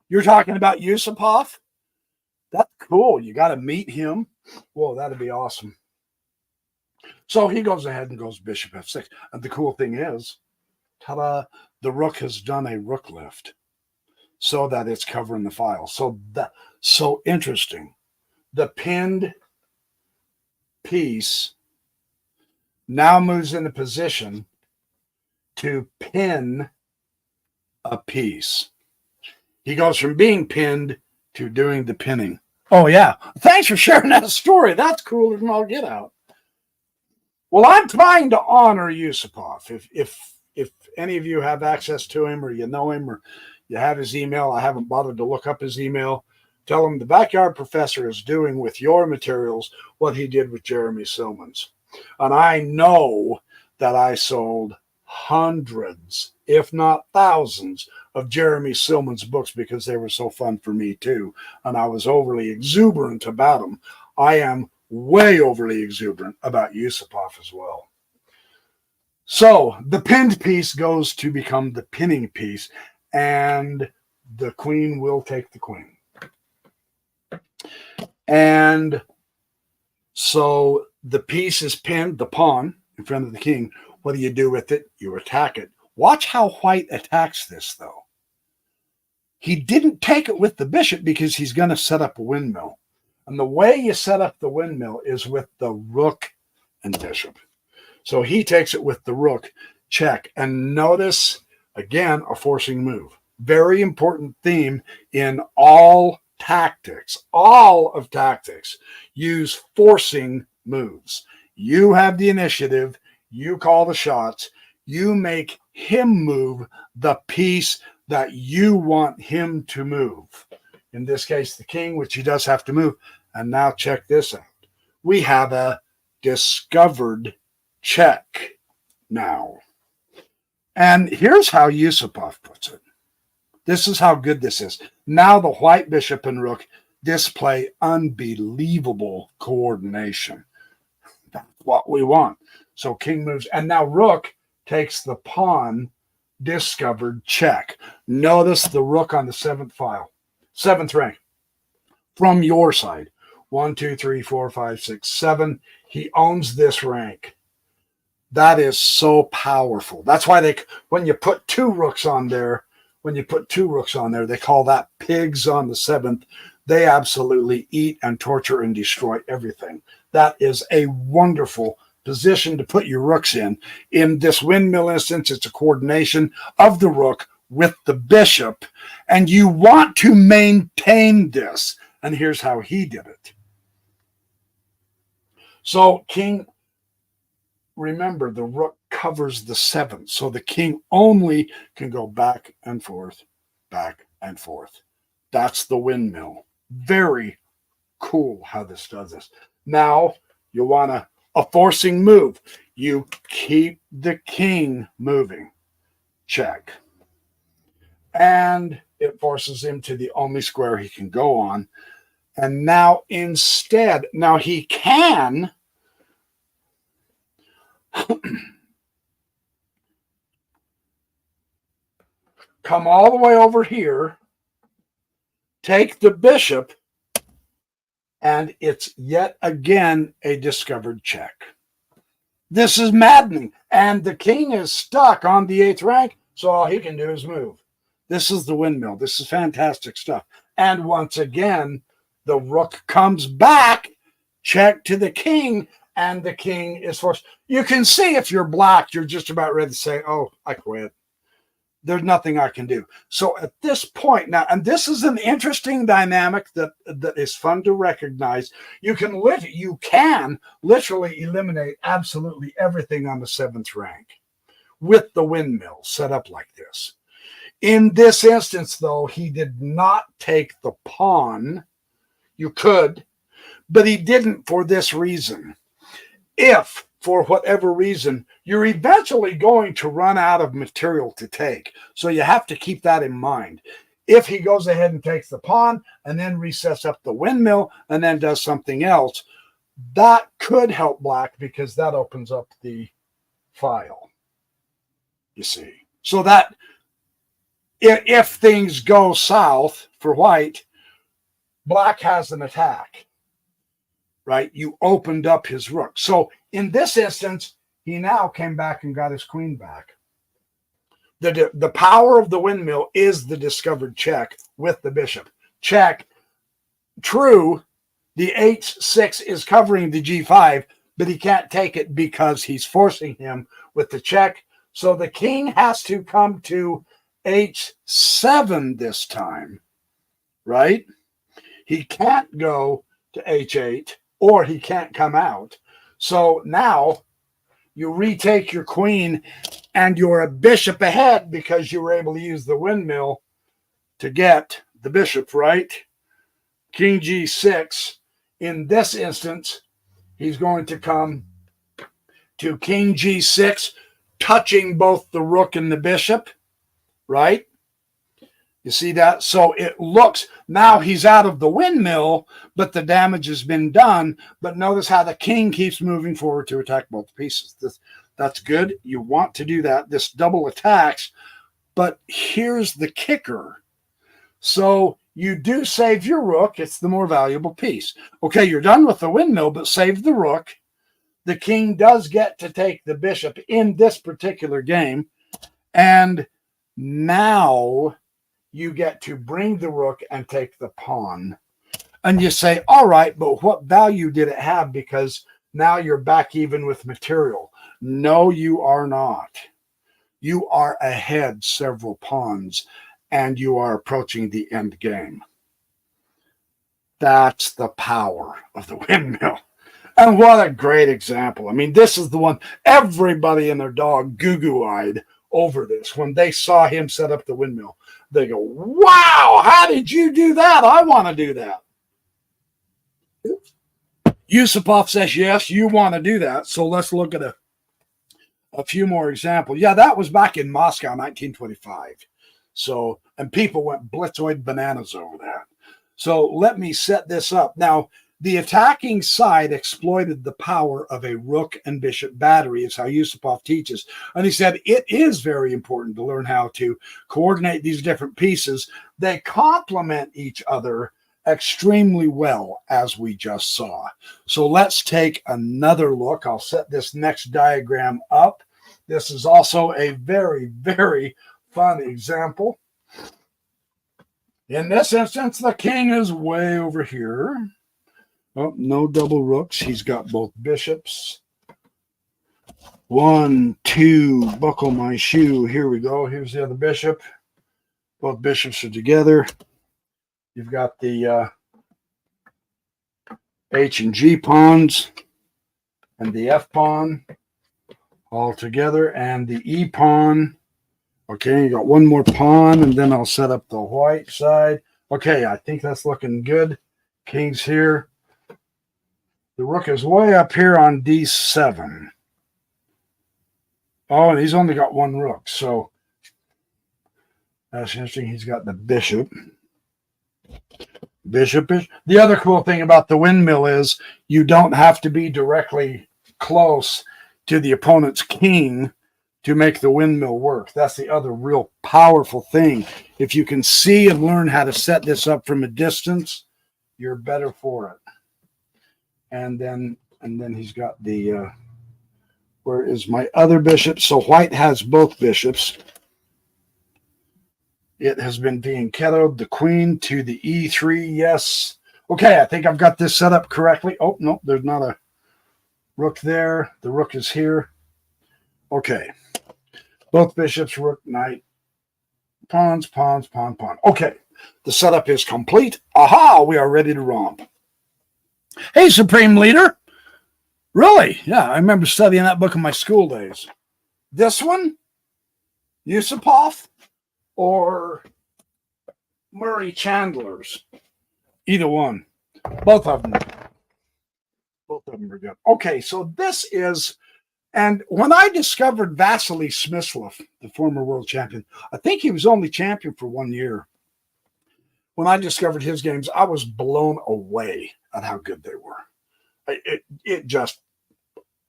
You're talking about Yusupov? That's cool. You got to meet him. Whoa, that'd be awesome. So he goes ahead and goes bishop f6. And the cool thing is, ta-da, the rook has done a rook lift so that it's covering the file. So interesting. The pinned piece now moves into position to pin a piece. He goes from being pinned to doing the pinning. Oh, yeah. Thanks for sharing that story. That's cooler than I'll get out. Well, I'm trying to honor Yusupov. If any of you have access to him or you know him or you have his email, I haven't bothered to look up his email. Tell him the Backyard Professor is doing with your materials what he did with Jeremy Silman's. And I know that I sold hundreds, if not thousands, of Jeremy Silman's books because they were so fun for me too. And I was overly exuberant about them. I am way overly exuberant about Yusupov as well. So the pinned piece goes to become the pinning piece, and the queen will take the queen. And so the piece is pinned, the pawn, in front of the king. What do you do with it? You attack it. Watch how white attacks this, though. He didn't take it with the bishop because he's going to set up a windmill. And the way you set up the windmill is with the rook and bishop. So he takes it with the rook, check. And notice, again, a forcing move. Very important theme in all tactics. All of tactics use forcing moves. You have the initiative. You call the shots. You make him move the piece that you want him to move. In this case, the king, which he does have to move. And now check this out. We have a discovered check now. And here's how Yusupov puts it. This is how good this is. Now the white bishop and rook display unbelievable coordination. That's what we want. So king moves, and now rook takes the pawn, discovered check. Notice the rook on the 7th file, 7th rank. from your side. 1, 2, 3, 4, 5, 6, 7. He owns this rank. That is so powerful. That's why when you put two rooks on there, they call that pigs on the 7th. They absolutely eat and torture and destroy everything. That is a wonderful position to put your rooks in. In this windmill instance, it's a coordination of the rook with the bishop, and you want to maintain this. And here's how he did it. So remember, the rook covers the 7th, so the king only can go back and forth, back and forth. That's the windmill. Very cool how this does this. Now, you want a forcing move. You keep the king moving. Check. And it forces him to the only square he can go on. And now he can come all the way over here, take the bishop, and it's yet again a discovered check. This is maddening. And the king is stuck on the 8th rank, so all he can do is move. This is the windmill. This is fantastic stuff. And once again, the rook comes back, check to the king, and the king is forced. You can see if you're black, you're just about ready to say, oh, I quit. There's nothing I can do. So at this point now, and this is an interesting dynamic that is fun to recognize. You can literally eliminate absolutely everything on the 7th rank with the windmill set up like this. In this instance, though, he did not take the pawn. You could, but he didn't for this reason. If, for whatever reason, you're eventually going to run out of material to take. So you have to keep that in mind. If he goes ahead and takes the pawn and then resets up the windmill and then does something else, that could help black because that opens up the file, you see. So that if things go south for white, black has an attack, right? You opened up his rook. So in this instance, he now came back and got his queen back. The power of the windmill is the discovered check with the bishop. Check. True, the h6 is covering the g5, but he can't take it because he's forcing him with the check. So the king has to come to h7 this time, right? He can't go to h8, or he can't come out. So now you retake your queen and you're a bishop ahead because you were able to use the windmill to get the bishop, right? King g6. In this instance, he's going to come to king g6, touching both the rook and the bishop, right? You see that? So it looks, now he's out of the windmill, but the damage has been done. But notice how the king keeps moving forward to attack both pieces. That's good. You want to do that. This double attacks. But here's the kicker. So you do save your rook. It's the more valuable piece. Okay, you're done with the windmill, but save the rook. The king does get to take the bishop in this particular game. And now you get to bring the rook and take the pawn. And you say, all right, but what value did it have? Because now you're back even with material. No, you are not. You are ahead several pawns, and you are approaching the end game. That's the power of the windmill. And what a great example. I mean, this is the one everybody and their dog goo-goo-eyed over this. When they saw him set up the windmill, they go, wow, how did you do that? I want to do that. Yusupov says, yes, you want to do that. So let's look at a few more examples. Yeah, that was back in Moscow, 1925. So, and people went blitzoid bananas over that. So let me set this up. Now, the attacking side exploited the power of a rook and bishop battery, is how Yusupov teaches. And he said it is very important to learn how to coordinate these different pieces. They complement each other, extremely well, as we just saw. So let's take another look. I'll set this next diagram up. This is also a very, very fun example. In this instance, the king is way over here. Oh, no double rooks. He's got both bishops. 1, 2, buckle my shoe. Here we go. Here's the other bishop. Both bishops are together. You've got the H and G pawns and the F pawn all together, and the E pawn. Okay, you got one more pawn, and then I'll set up the white side. Okay, I think that's looking good. King's here. The rook is way up here on D7. Oh, and he's only got one rook, so that's interesting. He's got the bishop. Bishop is. The other cool thing about the windmill is you don't have to be directly close to the opponent's king to make the windmill work. That's the other real powerful thing. If you can see and learn how to set this up from a distance, you're better for it. And then he's got the where is my other bishop? So white has both bishops. It has been being kettled, the queen to the E3. Yes. Okay, I think I've got this set up correctly. Oh, no, there's not a rook there. The rook is here. Okay. Both bishops, rook, knight, pawns, pawns, pawn, pawn. Okay, the setup is complete. Aha, we are ready to romp. Hey, Supreme Leader. Really? Yeah, I remember studying that book in my school days. This one? Yusupov? Or Murray Chandler's? Either one. Both of them. Both of them are good. Okay, so this is, and when I discovered Vasily Smyslov, the former world champion, I think he was only champion for 1 year. When I discovered his games, I was blown away at how good they were. It just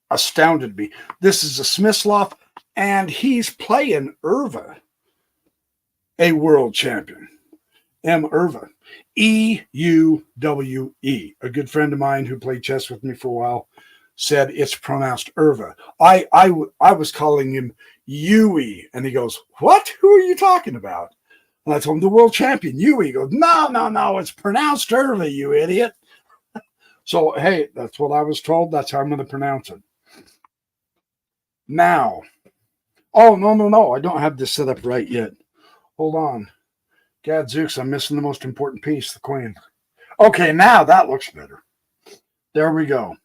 astounded me. This is a Smyslov, and he's playing Erva, a world champion. M. Erva. E-U-W-E. A good friend of mine who played chess with me for a while said it's pronounced Erva. I was calling him Yui, and he goes, "What? Who are you talking about?" And I told him, "The world champion, Yui." He goes, No, it's pronounced Erva, you idiot. So, hey, that's what I was told. That's how I'm going to pronounce it. Now, oh, no, I don't have this set up right yet. Hold on. Gadzooks, I'm missing the most important piece, the queen. Okay, now that looks better. There we go.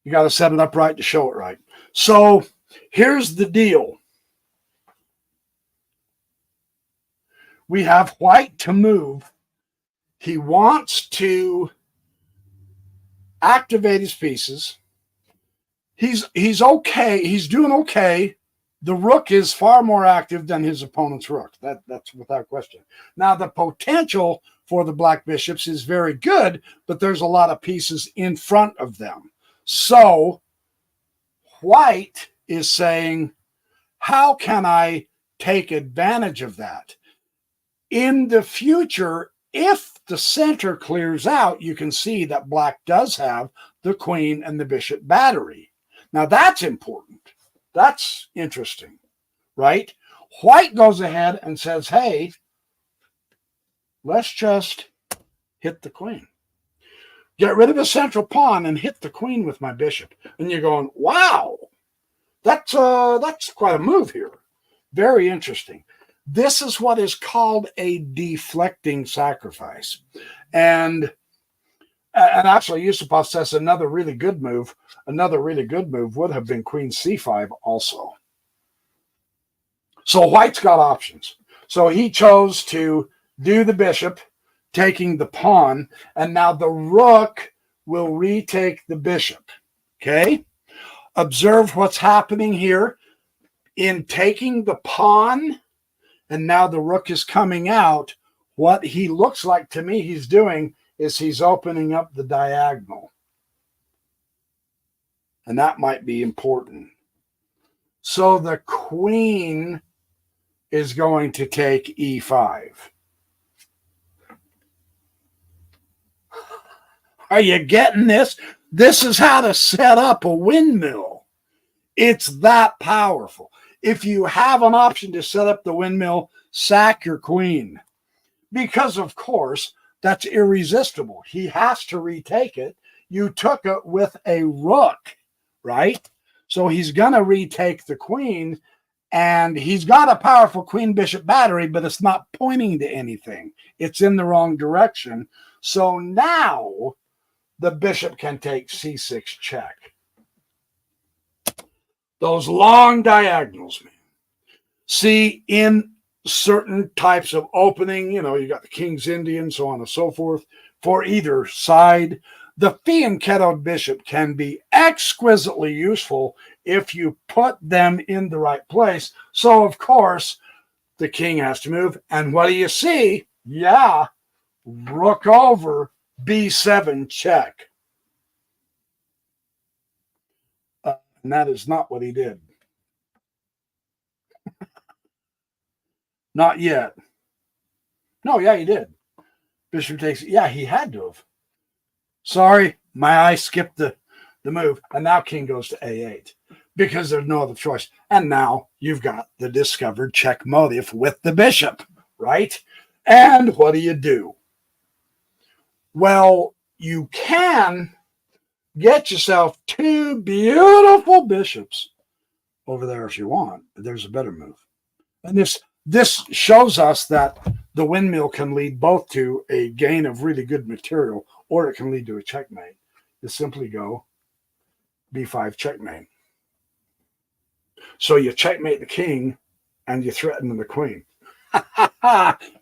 You got to set it up right to show it right. So here's the deal. We have white to move. He wants to activate his pieces. He's okay. He's doing okay. The rook is far more active than his opponent's rook. That's without question. Now, the potential for the black bishops is very good, but there's a lot of pieces in front of them. So white is saying, how can I take advantage of that? In the future, if the center clears out, you can see that black does have the queen and the bishop battery. Now, that's important. That's interesting, right? White goes ahead and says, hey, let's just hit the queen. Get rid of the central pawn and hit the queen with my bishop. And you're going, wow, that's quite a move here. Very interesting. This is what is called a deflecting sacrifice. And actually, Yusupov says another really good move would have been queen c5 also. So white's got options. So he chose to do the bishop, taking the pawn, and now the rook will retake the bishop. Okay? Observe what's happening here. In taking the pawn, and now the rook is coming out, what he looks like to me he's doing is he's opening up the diagonal. And that might be important. So the queen is going to take e5. Are you getting this? This is how to set up a windmill. It's that powerful. If you have an option to set up the windmill, sack your queen. Because, of course, that's irresistible. He has to retake it. You took it with a rook, right? So he's going to retake the queen, and he's got a powerful queen bishop battery, but it's not pointing to anything. It's in the wrong direction. So now the bishop can take c6 check. Those long diagonals, man. See, in certain types of opening, you got the King's Indian, so on and so forth, for either side, the fianchettoed bishop can be exquisitely useful if you put them in the right place. So, of course, the king has to move. And what do you see? Yeah, rook over, b7 check. And that is not what he did. Not yet. No, yeah, he did. Bishop takes, yeah, he had to have. Sorry, my eye skipped the move. And now king goes to a8 because there's no other choice. And now you've got the discovered check motive with the bishop, right? And what do? Well, you can get yourself two beautiful bishops over there if you want. There's a better move. And this shows us that the windmill can lead both to a gain of really good material, or it can lead to a checkmate. You simply go b5 checkmate. So you checkmate the king and you threaten the queen.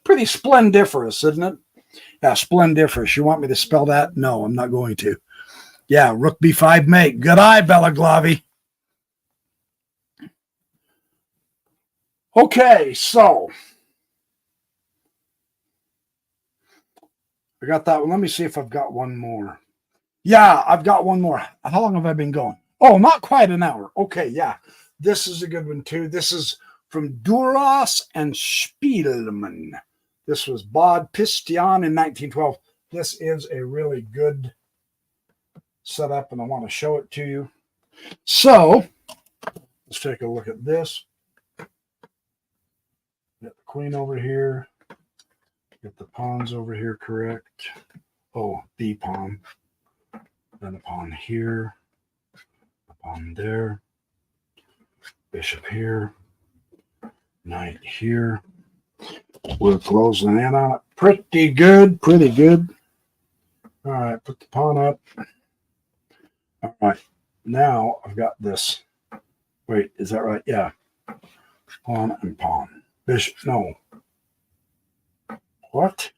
Pretty splendiferous, isn't it? Yeah, splendiferous. You want me to spell that? No, I'm not going to. Yeah, rook b5 mate. Good eye, Belaglavi. Okay, so I got that one. Let me see if I've got one more. Yeah, I've got one more. How long have I been going? Oh, not quite an hour. Okay, yeah. This is a good one, too. This is from Duras and Spielmann. This was Bod Pistion in 1912. This is a really good setup, and I want to show it to you. So, let's take a look at this. Get the queen over here. Get the pawns over here correct. Oh, the pawn. Then a pawn here. A pawn there. Bishop here. Knight here. We're closing in on it. Pretty good. Pretty good. All right, put the pawn up. All right, now I've got this. Wait, is that right? Yeah. Pawn and pawn. Bishop, no. What?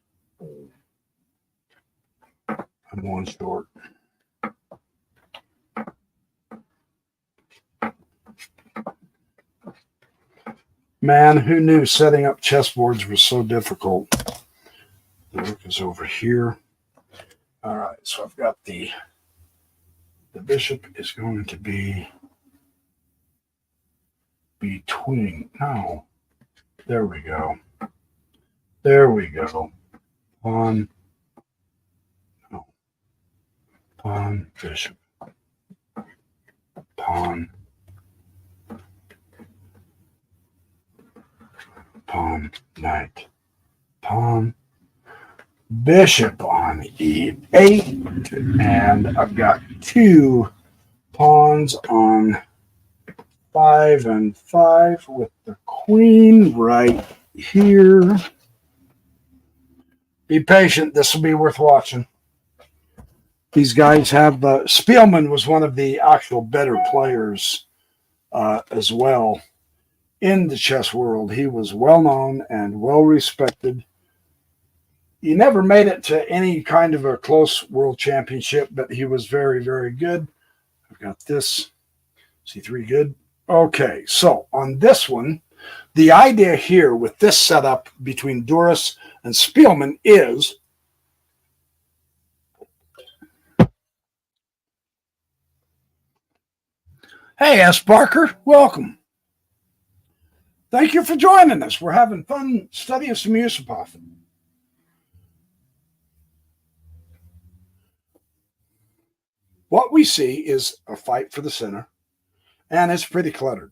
I'm one short. Man, who knew setting up chessboards was so difficult? The rook is over here. All right, so I've got the bishop is going to be between. No, there we go. There we go. Pawn. No. Pawn, bishop. Pawn. Pawn, knight. Pawn. Bishop on e8. And I've got two pawns on 5 and 5 with the queen right here. Be patient. This will be worth watching. These guys have... Spielmann was one of the actual better players as well in the chess world. He was well known and well respected. He never made it to any kind of a close world championship, but he was very, very good. I've got this. C3 good. Okay, so on this one, the idea here with this setup between Duras and Spielmann is hey, S. Barker, welcome. Thank you for joining us. We're having fun studying some Yusupov. what we see is a fight for the center, and it's pretty cluttered.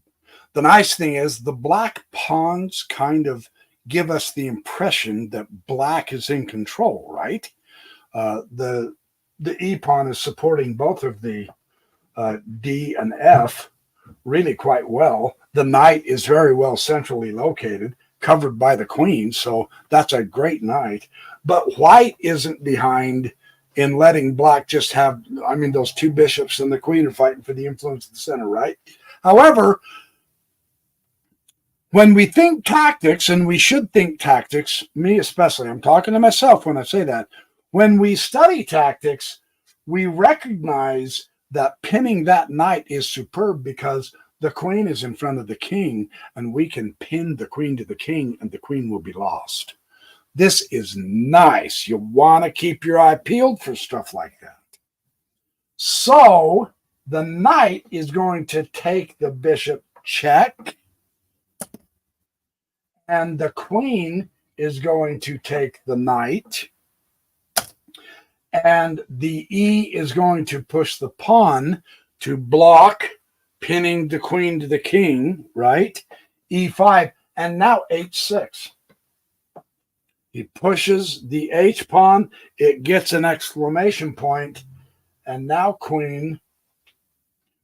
The nice thing is the black pawns kind of give us the impression that black is in control, right? The E pawn is supporting both of the D and F really quite well. The knight is very well centrally located, covered by the queen, so that's a great knight. But white isn't behind in letting black just have, I mean, those two bishops and the queen are fighting for the influence of the center, right? However, when we think tactics, and we should think tactics, me especially, I'm talking to myself when I say that, when we study tactics, we recognize that pinning that knight is superb because the queen is in front of the king, and we can pin the queen to the king, and the queen will be lost. This is nice. You want to keep your eye peeled for stuff like that. So the knight is going to take the bishop check, and the queen is going to take the knight, and the E is going to push the pawn to block pinning the queen to the king, right? E5, and now H6. He pushes the H pawn, it gets an exclamation point, and now queen,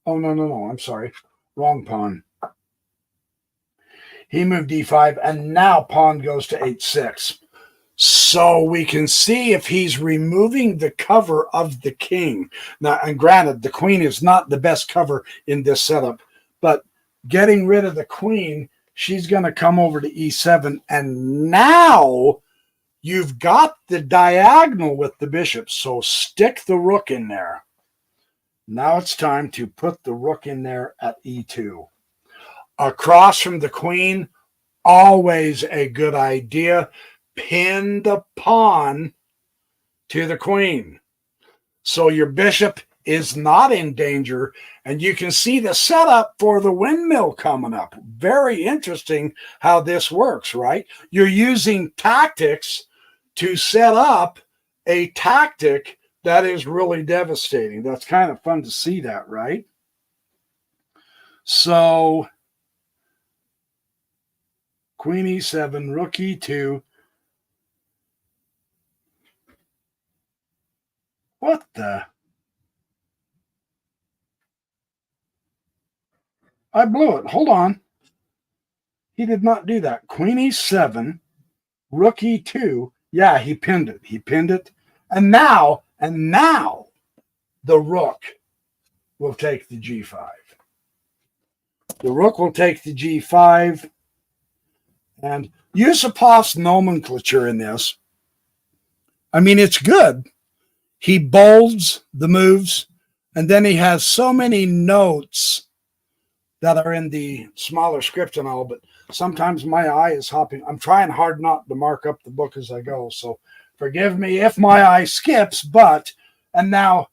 oh, no, I'm sorry, wrong pawn. He moved D5, and now pawn goes to H6. So we can see if he's removing the cover of the king. Now, and granted, the queen is not the best cover in this setup, but getting rid of the queen, she's going to come over to E7, and now you've got the diagonal with the bishop, so stick the rook in there. Now it's time to put the rook in there at E2. Across from the queen, always a good idea. Pin the pawn to the queen. So your bishop is not in danger, and you can see the setup for the windmill coming up. Very interesting how this works, right? You're using tactics to set up a tactic that is really devastating. That's kind of fun to see that, right? So queen E7, rook E2. What the? I blew it. Hold on. He did not do that. Queen E7, rook E2. Yeah, he pinned it. He pinned it. And now the rook will take the G5. The rook will take the G5. And Yusupov's nomenclature in this, I mean, it's good. He bolds the moves, and then he has so many notes that are in the smaller script and all, but sometimes my eye is hopping. I'm trying hard not to mark up the book as I go, so forgive me if my eye skips, but, and now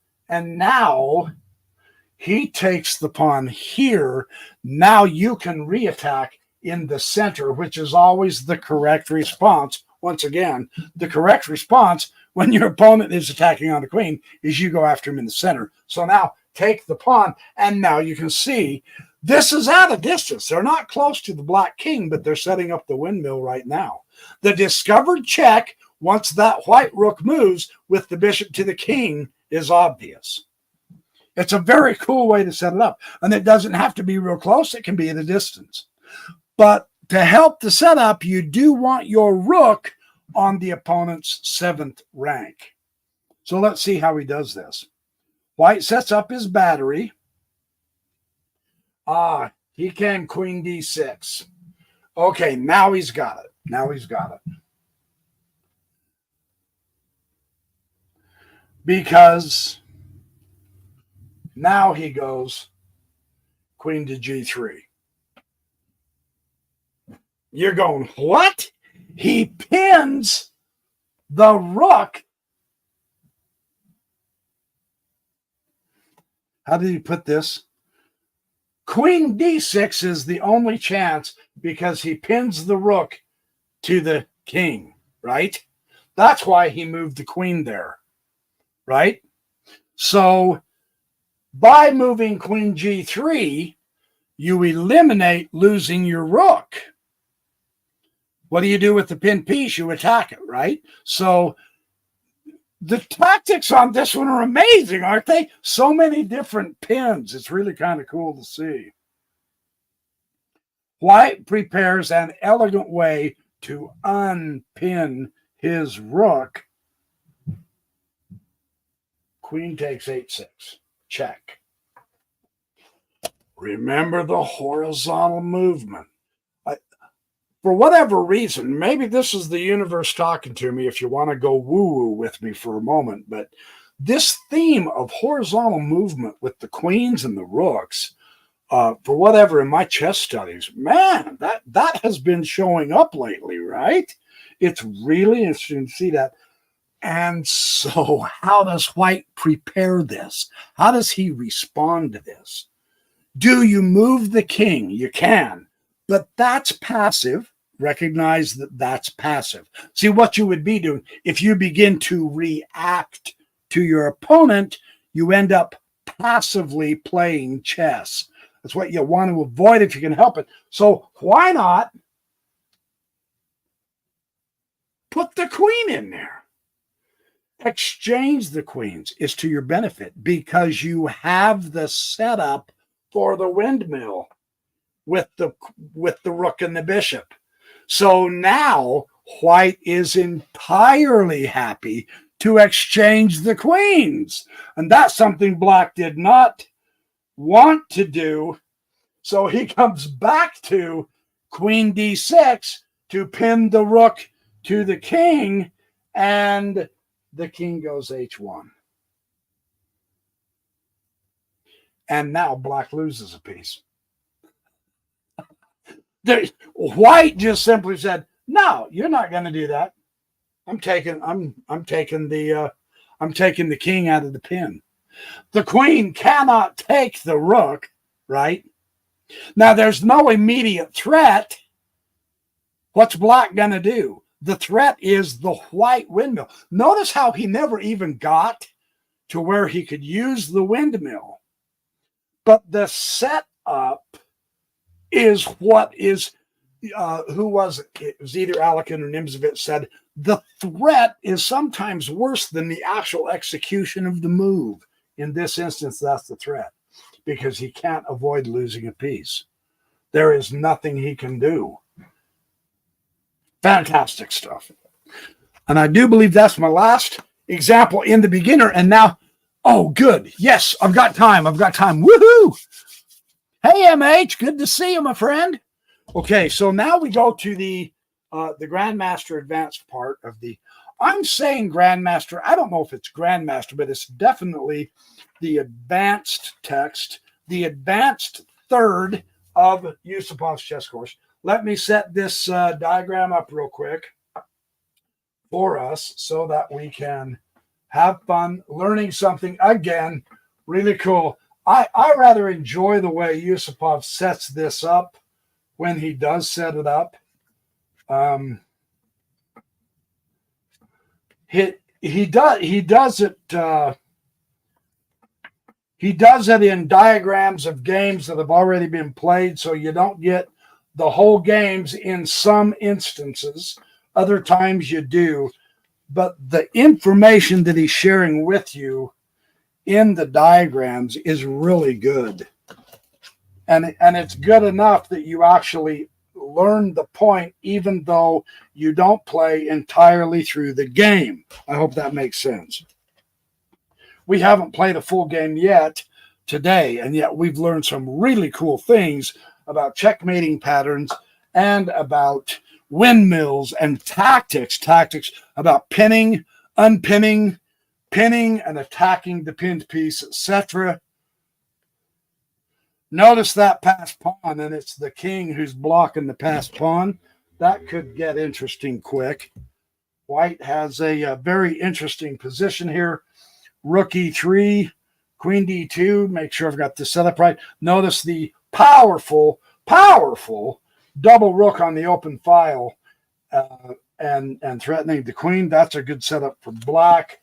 he takes the pawn here. Now you can reattack in the center, which is always the correct response. Once again, the correct response when your opponent is attacking on the queen is you go after him in the center. So now take the pawn, and now you can see this is at a distance. They're not close to the black king, but they're setting up the windmill right now. The discovered check, once that white rook moves with the bishop to the king, is obvious. It's a very cool way to set it up. And it doesn't have to be real close. It can be at a distance. But to help the setup, you do want your rook on the opponent's 7th rank. So let's see how he does this. White sets up his battery. He came queen D6. Okay, now he's got it. Now he's got it. Because now he goes queen to G3. You're going, what? He pins the rook. How did he put this? Queen D6 is the only chance because he pins the rook to the king, right? That's why he moved the queen there, right? So By moving queen g3, you eliminate losing your rook. What do you do with the pinned piece? You attack it, right? So the tactics on this one are amazing, aren't they? So many different pins. It's really kind of cool to see. White prepares an elegant way to unpin his rook. Queen takes 8-6. Check. Remember the horizontal movement. For whatever reason, maybe this is the universe talking to me if you want to go woo-woo with me for a moment, but this theme of horizontal movement with the queens and the rooks, for whatever in my chess studies, man, that has been showing up lately, right? It's really interesting to see that. And so how does White prepare this? How does he respond to this? Do you move the king? You can. But that's passive. Recognize that that's passive. See, what you would be doing, if you begin to react to your opponent, you end up passively playing chess. That's what you want to avoid if you can help it. So why not put the queen in there? Exchange the queens is to your benefit because you have the setup for the windmill with the rook and the bishop. So now White is entirely happy to exchange the queens. And that's something Black did not want to do. So he comes back to queen d6 to pin the rook to the king, and the king goes h1. And now Black loses a piece. White just simply said, "No, you're not going to do that. I'm taking the king out of the pin. The queen cannot take the rook, right? Now there's no immediate threat. What's Black going to do? The threat is the white windmill. Notice how he never even got to where he could use the windmill. But the setup is what is, who was it? It was either Alekin or Nimzovich said, the threat is sometimes worse than the actual execution of the move. In this instance, that's the threat, because he can't avoid losing a piece. There is nothing he can do. Fantastic stuff. And I do believe that's my last example in the beginner. And now, oh, good. Yes, I've got time. Woohoo! Hey, MH, good to see you, my friend. Okay, so now we go to the Grandmaster Advanced part of the, I'm saying Grandmaster. I don't know if it's Grandmaster, but it's definitely the advanced text, the advanced third of Yusupov's chess course. Let me set this diagram up real quick for us so that we can have fun learning something again. Really cool. I rather enjoy the way Yusupov sets this up when he does set it up. He does it in diagrams of games that have already been played, so you don't get the whole games in some instances. Other times you do. But the information that he's sharing with you in the diagrams is really good. And it's good enough that you actually learn the point, even though you don't play entirely through the game. I hope that makes sense. We haven't played a full game yet today, and yet we've learned some really cool things about checkmating patterns and about windmills and tactics about pinning, unpinning, pinning and attacking the pinned piece, etc. Notice that passed pawn, and it's the king who's blocking the passed pawn. That could get interesting quick. White has a very interesting position here. Rook e3, queen d2. Make sure I've got this set up right. Notice the powerful double rook on the open file and threatening the queen. That's a good setup for Black.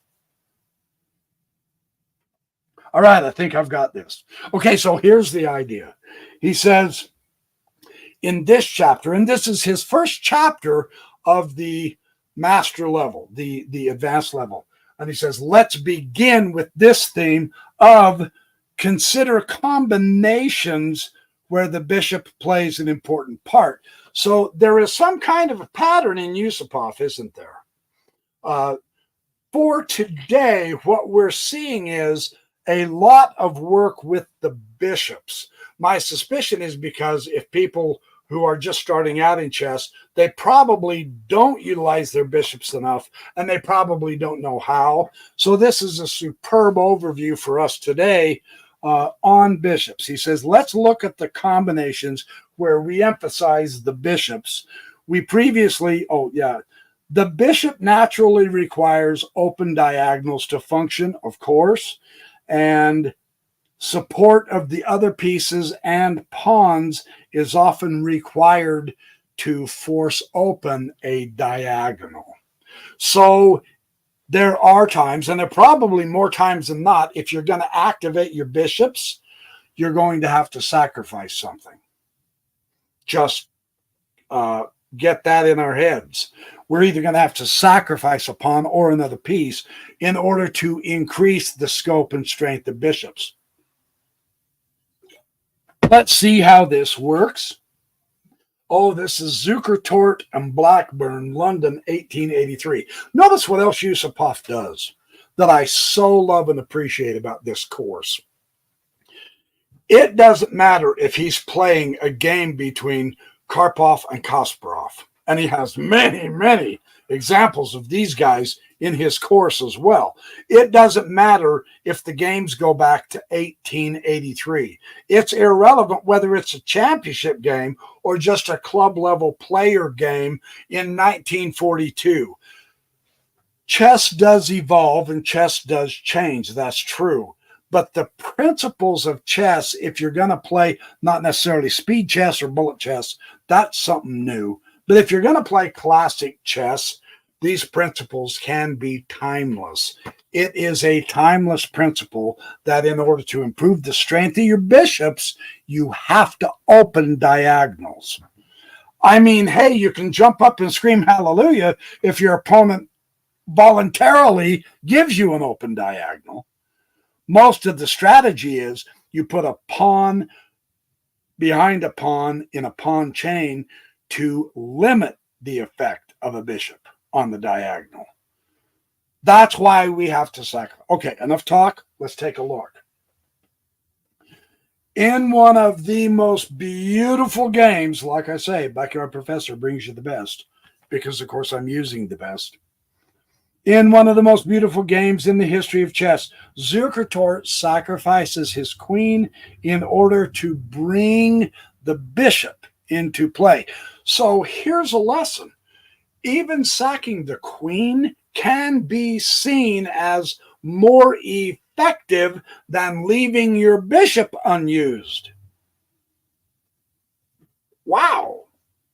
All right, I think I've got this. Okay, so here's the idea. He says in this chapter, and this is his first chapter of the master level, the advanced level. And he says, let's begin with this theme of consider combinations where the bishop plays an important part. So there is some kind of a pattern in Yusupov, isn't there? For today, what we're seeing is a lot of work with the bishops. My suspicion is because if people who are just starting out in chess, they probably don't utilize their bishops enough, and they probably don't know how. So this is a superb overview for us today on bishops. He says, let's look at the combinations where we emphasize the bishops. We previously, the bishop naturally requires open diagonals to function, of course, and support of the other pieces and pawns is often required to force open a diagonal. So there are times, and there are probably more times than not, if you're going to activate your bishops, you're going to have to sacrifice something. Just get that in our heads. We're either going to have to sacrifice a pawn or another piece in order to increase the scope and strength of bishops. Let's see how this works. Oh, this is Zukertort and Blackburn, London, 1883. Notice what else Yusupov does that I so love and appreciate about this course. It doesn't matter if he's playing a game between Karpov and Kasparov, and he has many, many examples of these guys in his course as well. It doesn't matter if the games go back to 1883. It's irrelevant whether it's a championship game or just a club level player game in 1942. Chess does evolve and chess does change. That's true. But the principles of chess, if you're going to play not necessarily speed chess or bullet chess, that's something new. But if you're going to play classic chess, these principles can be timeless. It is a timeless principle that in order to improve the strength of your bishops, you have to open diagonals. I mean, hey, you can jump up and scream hallelujah if your opponent voluntarily gives you an open diagonal. Most of the strategy is you put a pawn behind a pawn in a pawn chain to limit the effect of a bishop on the diagonal. That's why we have to sacrifice. Okay, enough talk. Let's take a look. In one of the most beautiful games, like I say, Backyard Professor brings you the best, because of course I'm using the best. In one of the most beautiful games in the history of chess, Zukertort sacrifices his queen in order to bring the bishop into play. So here's a lesson. Even sacking the queen can be seen as more effective than leaving your bishop unused. Wow,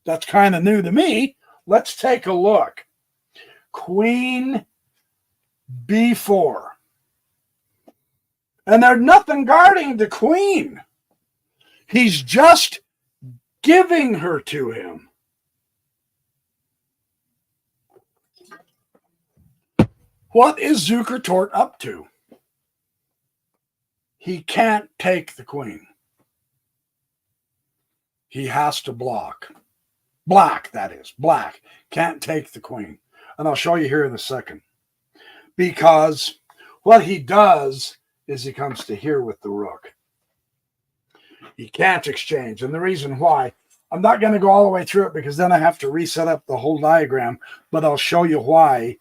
that's kind of new to me. Let's take a look. Queen b4. And there's nothing guarding the queen. He's just giving her to him. What is Zukertort up to? He can't take the queen. He has to block. Black, that is. Black can't take the queen. And I'll show you here in a second. Because what he does is he comes to here with the rook. He can't exchange. And the reason why, I'm not going to go all the way through it because then I have to reset up the whole diagram, but I'll show you why.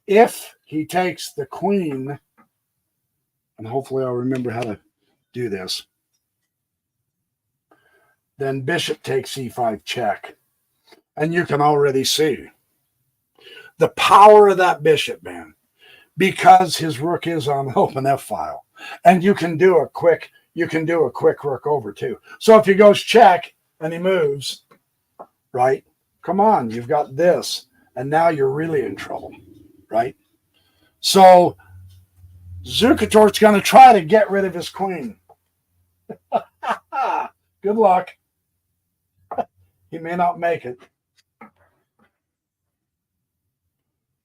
If he takes the queen, and hopefully I'll remember how to do this, then bishop takes e5 check. And you can already see the power of that bishop, man, because his rook is on the open F file. And you can do a quick rook over too. So if he goes check and he moves, right? Come on, you've got this. And now you're really in trouble, right? So Zucator's going to try to get rid of his queen. Good luck. He may not make it.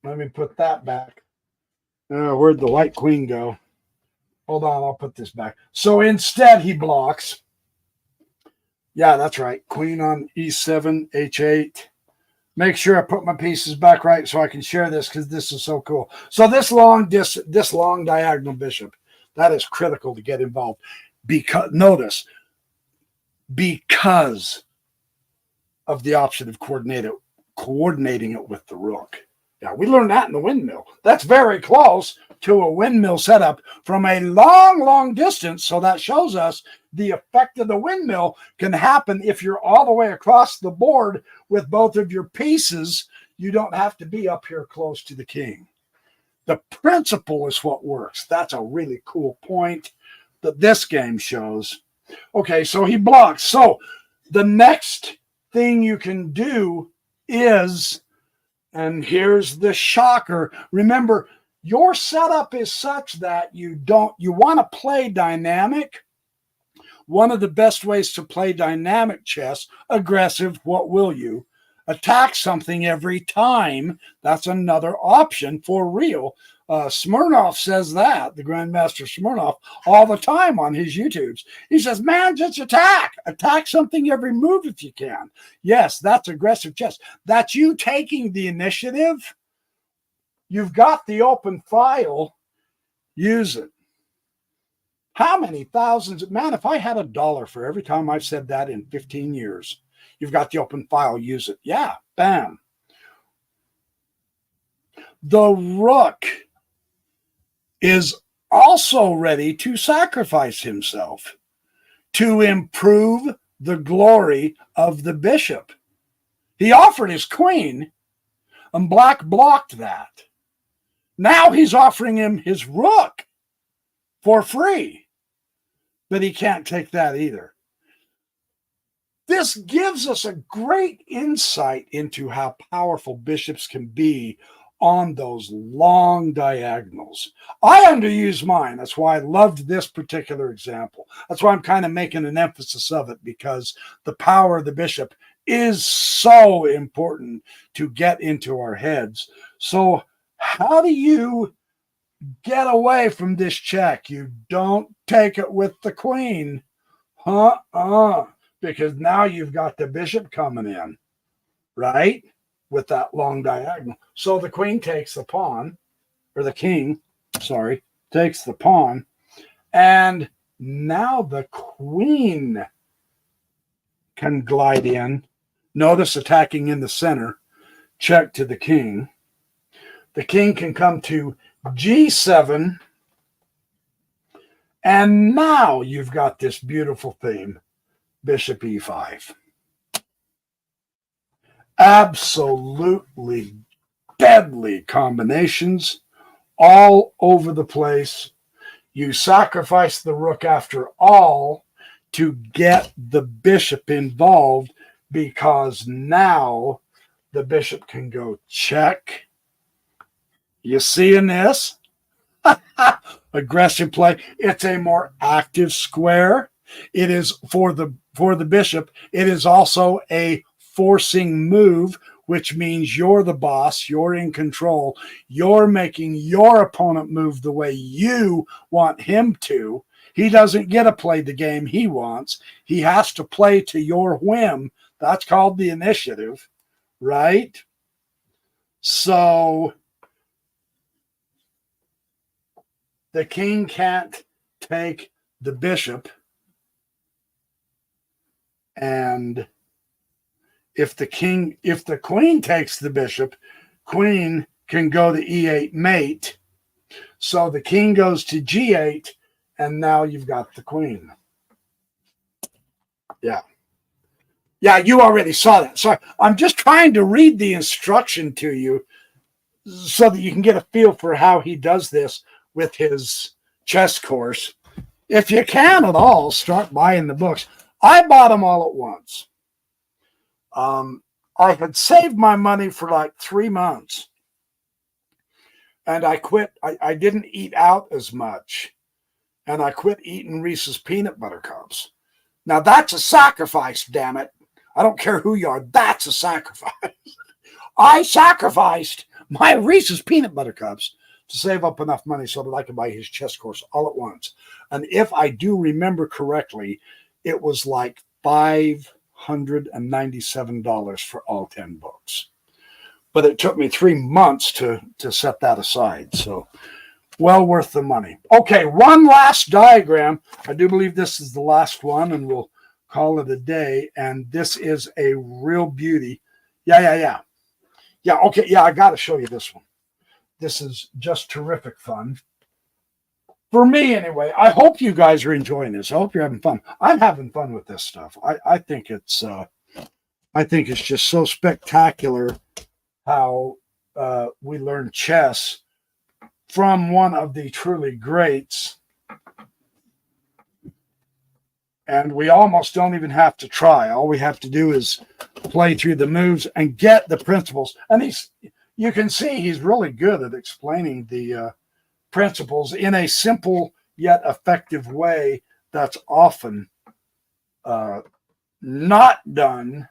Let me put that back. Where'd the white queen go? Hold on, I'll put this back. So instead, he blocks. Yeah, that's right. Queen on e7, h8. Make sure I put my pieces back right so I can share this because this is so cool. So this long diagonal bishop, that is critical to get involved. Because notice, because of the option of coordinating it with the rook. Yeah, we learned that in the windmill. That's very close to a windmill setup from a long, long distance. So that shows us the effect of the windmill can happen if you're all the way across the board with both of your pieces. You don't have to be up here close to the king. The principle is what works. That's a really cool point that this game shows. Okay, so he blocks. So the next thing you can do is, and here's the shocker. Remember, your setup is such that you want to play dynamic. One of the best ways to play dynamic chess, aggressive, what will you? Attack something every time. That's another option for real. Smirnov says that, the Grandmaster Smirnov, all the time on his YouTubes. He says, man, just attack. Attack something every move if you can. Yes, that's aggressive chess. That's you taking the initiative. You've got the open file. Use it. How many thousands? Man, if I had $1 for every time I've said that in 15 years, you've got the open file. Use it. Yeah, bam. The rook is also ready to sacrifice himself to improve the glory of the bishop. He offered his queen, and black blocked that. Now he's offering him his rook for free, but he can't take that either. This gives us a great insight into how powerful bishops can be on those long diagonals. I underuse mine. That's why I loved this particular example. That's why I'm kind of making an emphasis of it, because the power of the bishop is so important to get into our heads. So how do you get away from this check? You don't take it with the queen. Because now you've got the bishop coming in, right? With that long diagonal. So the queen takes the pawn, or the king, sorry, takes the pawn. And now the queen can glide in. Notice attacking in the center. Check to the king. The king can come to g7. And now you've got this beautiful theme. Bishop e5. Absolutely deadly combinations all over the place. You sacrifice the rook after all to get the bishop involved, because now the bishop can go check. You seeing this? Aggressive play. It's a more active square. It is for the bishop. It is also a forcing move, which means you're the boss. You're in control. You're making your opponent move the way you want him to. He doesn't get to play the game he wants. He has to play to your whim. That's called the initiative, right? So the king can't take the bishop. And if the queen takes the bishop, queen can go to e8 mate. So the king goes to g8, and now you've got the queen. Yeah. Yeah, you already saw that. So I'm just trying to read the instruction to you so that you can get a feel for how he does this with his chess course. If you can at all, start buying the books. I bought them all at once. I had saved my money for like 3 months. and I quit. I didn't eat out as much, and I quit eating Reese's peanut butter cups. Now that's a sacrifice, damn it. I don't care who you are. That's a sacrifice. I sacrificed my Reese's peanut butter cups to save up enough money so that I could buy his chess course all at once. And if I do remember correctly, it was like $597 for all 10 books. But it took me 3 months to set that aside. So well worth the money. Okay, one last diagram. I do believe this is the last one, and we'll call it a day. And this is a real beauty. Yeah, okay, yeah, I got to show you this one. This is just terrific fun. For me, anyway. I hope you guys are enjoying this. I hope you're having fun. I'm having fun with this stuff. I think it's just so spectacular how we learn chess from one of the truly greats. And we almost don't even have to try. All we have to do is play through the moves and get the principles. And you can see he's really good at explaining the principles in a simple yet effective way that's often not done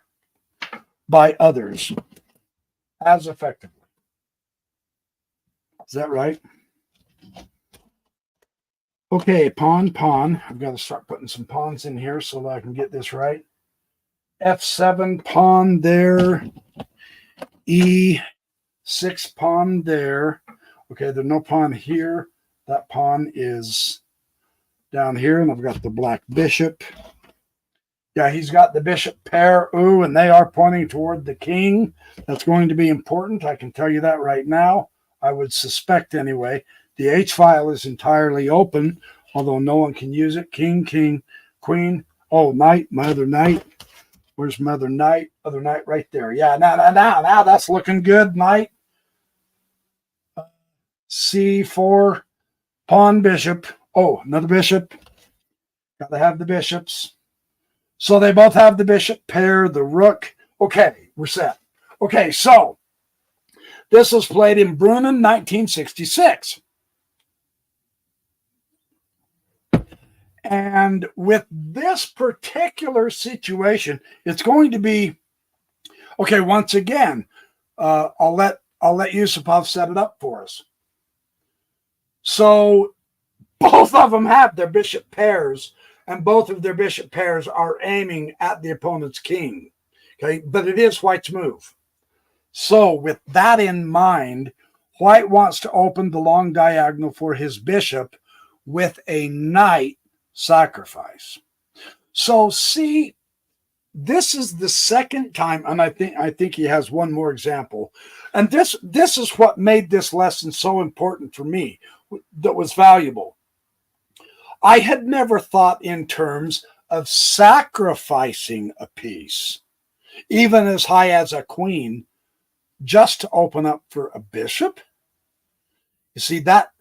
by others as effectively. Is that right? Okay, pawn. I've got to start putting some pawns in here so that I can get this right. F7 pawn there. E6 pawn there. Okay, there's no pawn here. That pawn is down here, and I've got the black bishop. Yeah, he's got the bishop pair. Ooh, and they are pointing toward the king. That's going to be important. I can tell you that right now. I would suspect anyway. The H file is entirely open, although no one can use it. King, queen. Oh, knight, my other knight. Where's my other knight? Other knight right there. Yeah, now that's looking good. Knight. C4, pawn, bishop. Oh, another bishop. Got to have the bishops. So they both have the bishop pair, the rook. Okay, we're set. Okay, so this was played in Brunnen, 1966. And with this particular situation, it's going to be, okay, once again, I'll let Yusupov set it up for us. So both of them have their bishop pairs, and both of their bishop pairs are aiming at the opponent's king. Okay, but it is White's move. So with that in mind, White wants to open the long diagonal for his bishop with a knight sacrifice. So see, this is the second time, and I think he has one more example. And this is what made this lesson so important for me, that was valuable. I had never thought in terms of sacrificing a piece, even as high as a queen, just to open up for a bishop. You see, that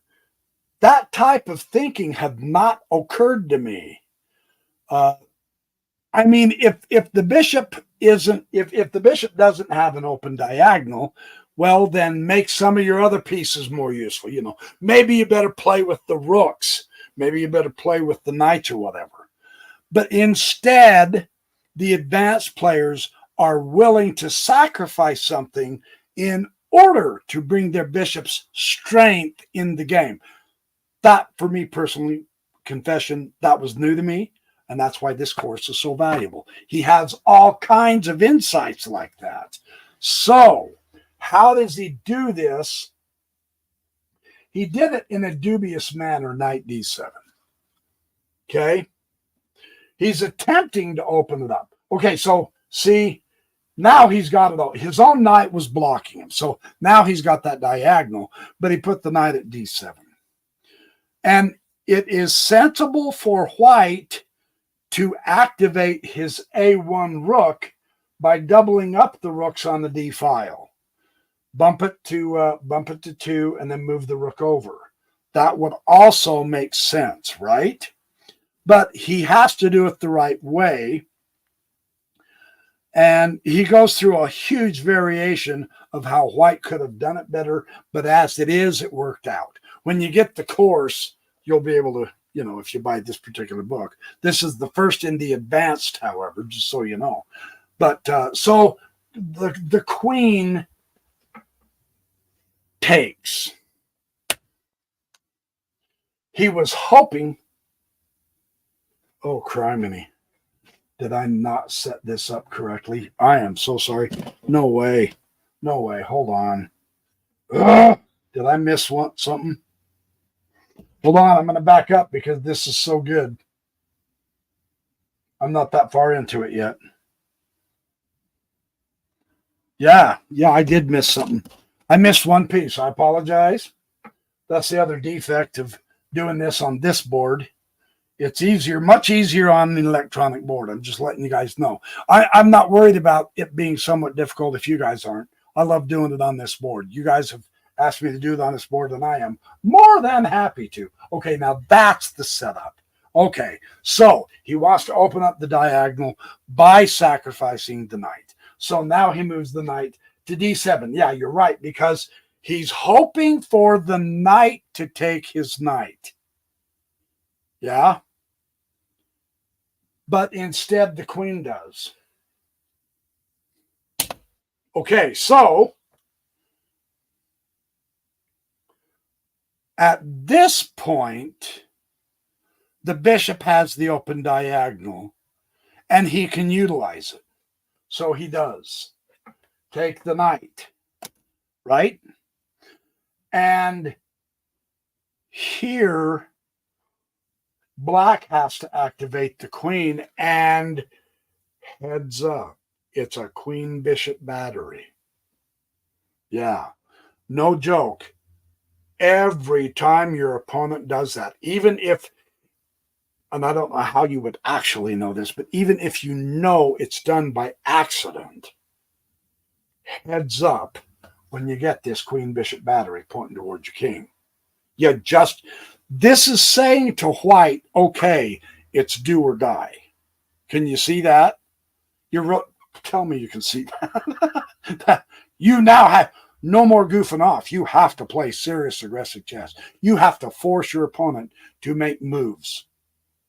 type of thinking had not occurred to me. I mean, if the bishop doesn't have an open diagonal, well, then make some of your other pieces more useful. You know, maybe you better play with the rooks. Maybe you better play with the knights or whatever. But instead, the advanced players are willing to sacrifice something in order to bring their bishop's strength in the game. That, for me personally, confession, that was new to me. And that's why this course is so valuable. He has all kinds of insights like that. So how does he do this? He did it in a dubious manner, knight d7. Okay? He's attempting to open it up. Okay, so see, now he's got it all. His own knight was blocking him. So now he's got that diagonal, but he put the knight at d7. And it is sensible for White to activate his a1 rook by doubling up the rooks on the d file. Bump it to 2 and then move the rook over. That would also make sense, right? But he has to do it the right way. And he goes through a huge variation of how white could have done it better. But as it is, it worked out. When you get the course, you'll be able to, if you buy this particular book. This is the first in the advanced, however, just so you know. But so the queen takes. He was hoping. Oh, criminy. Did I not set this up correctly? I am so sorry. No way. No way. Hold on. Ugh! Did I miss something? Hold on. I'm going to back up because this is so good. I'm not that far into it yet. Yeah, I did miss something. I missed one piece. I apologize. That's the other defect of doing this on this board. It's easier, much easier on an electronic board. I'm just letting you guys know. I'm not worried about it being somewhat difficult if you guys aren't. I love doing it on this board. You guys have asked me to do it on this board, and I am more than happy to. Okay, now that's the setup. Okay, so he wants to open up the diagonal by sacrificing the knight. So now he moves the knight to d7. Yeah, you're right, because he's hoping for the knight to take his knight. Yeah? But instead, the queen does. Okay, so at this point, the bishop has the open diagonal, and he can utilize it. So he does. Take the knight, right? And here, black has to activate the queen, and heads up, it's a queen bishop battery. Yeah, no joke. Every time your opponent does that, even if, and I don't know how you would actually know this, but even if you know it's done by accident, heads up when you get this queen bishop battery pointing towards your king. This is saying to white, okay, it's do or die. Can you see that? Tell me you can see that. You now have no more goofing off. You have to play serious aggressive chess. You have to force your opponent to make moves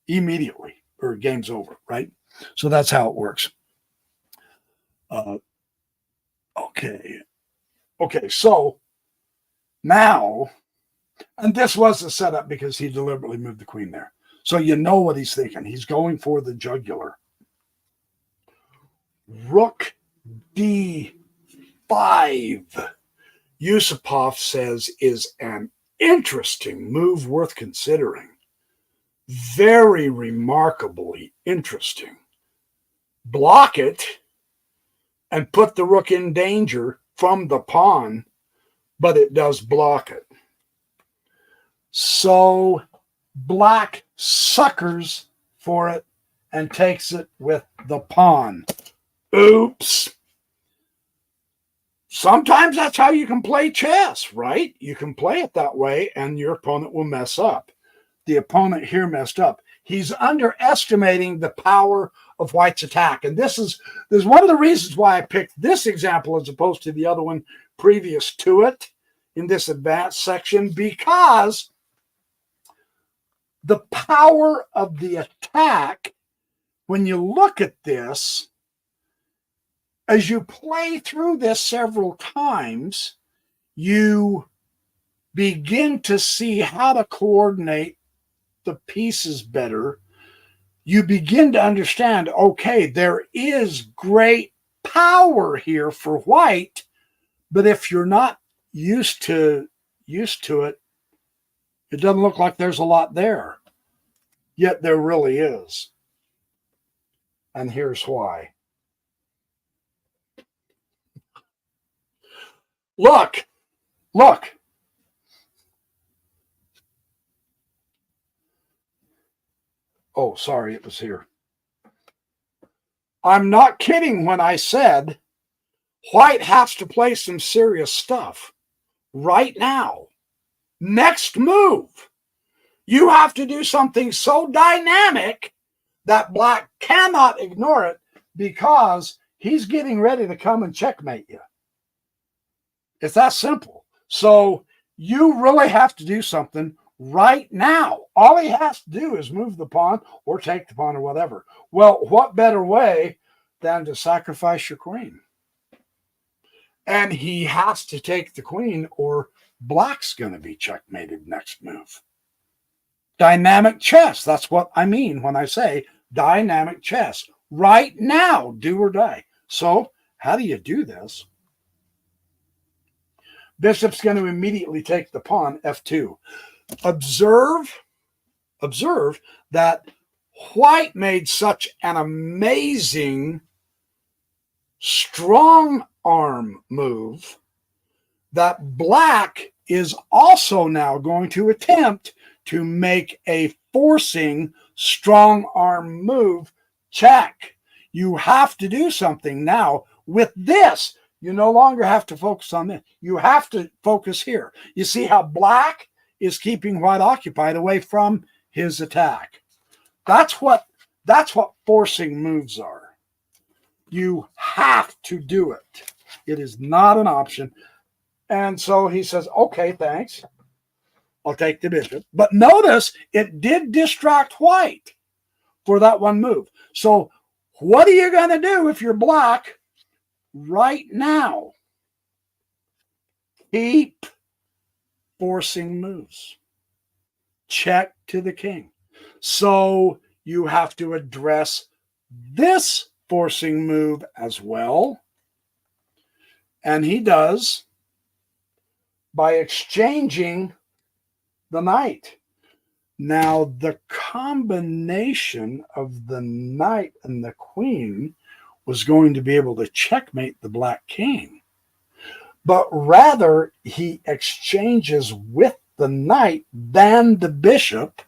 immediately or game's over, right? So that's how it works. Okay, so now, and this was the setup because he deliberately moved the queen there. So you know what he's thinking. He's going for the jugular. Rook d5. Yusupov says is an interesting move worth considering. Very remarkably interesting. Block it and put the rook in danger from the pawn, but it does block it. So black suckers for it and takes it with the pawn. Oops. Sometimes that's how you can play chess, right? You can play it that way and your opponent will mess up. The opponent here messed up. He's underestimating the power of white's attack. And this is one of the reasons why I picked this example as opposed to the other one previous to it in this advanced section, because the power of the attack, when you look at this, as you play through this several times, you begin to see how to coordinate the pieces better. You begin to understand, okay, there is great power here for white, but if you're not used to it, it doesn't look like there's a lot there. Yet there really is. And here's why. Look. Oh, sorry, it was here. I'm not kidding when I said white has to play some serious stuff right now. Next move. You have to do something so dynamic that black cannot ignore it, because he's getting ready to come and checkmate you. It's that simple. So you really have to do something right now. All he has to do is move the pawn or take the pawn or whatever. Well, what better way than to sacrifice your queen? And he has to take the queen or black's going to be checkmated next move. Dynamic chess. That's what I mean when I say dynamic chess. Right now, do or die. So how do you do this? Bishop's going to immediately take the pawn, f2. Observe that white made such an amazing strong arm move that black is also now going to attempt to make a forcing strong arm move. Check. You have to do something now with this. You no longer have to focus on this. You have to focus here. You see how black is keeping white occupied away from his attack. That's what forcing moves are. You have to do it. It is not an option. And so he says, okay, thanks. I'll take the bishop. But notice it did distract white for that one move. So what are you going to do if you're black right now? Keep forcing moves. Check to the king. So you have to address this forcing move as well. And he does by exchanging the knight. Now, the combination of the knight and the queen was going to be able to checkmate the black king. But rather, he exchanges with the knight than the bishop.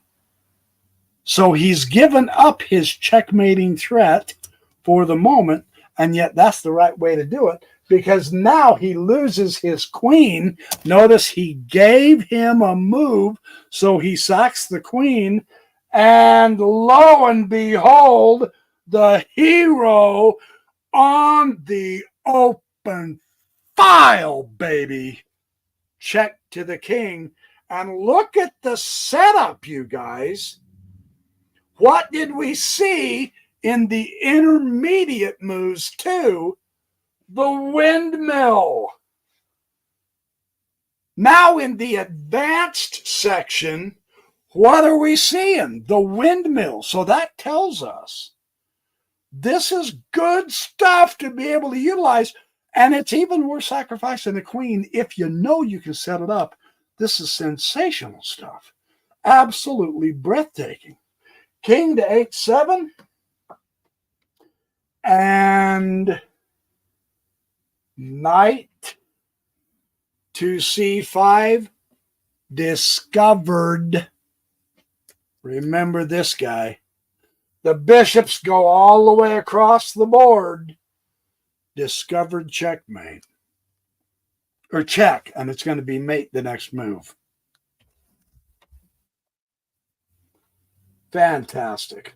So he's given up his checkmating threat for the moment, and yet that's the right way to do it, because now he loses his queen. Notice he gave him a move, so he sacks the queen, and lo and behold, the hero on the open file, baby. Check to the king, and look at the setup, you guys. What did we see in the intermediate moves too? The windmill. Now in the advanced section, what are we seeing? The windmill. So that tells us this is good stuff to be able to utilize. And it's even worth sacrificing the queen if you know you can set it up. This is sensational stuff. Absolutely breathtaking. King to h7. And knight to c5. Discovered. Remember this guy. The bishops go all the way across the board. Discovered checkmate. Or check, and it's going to be mate the next move. Fantastic.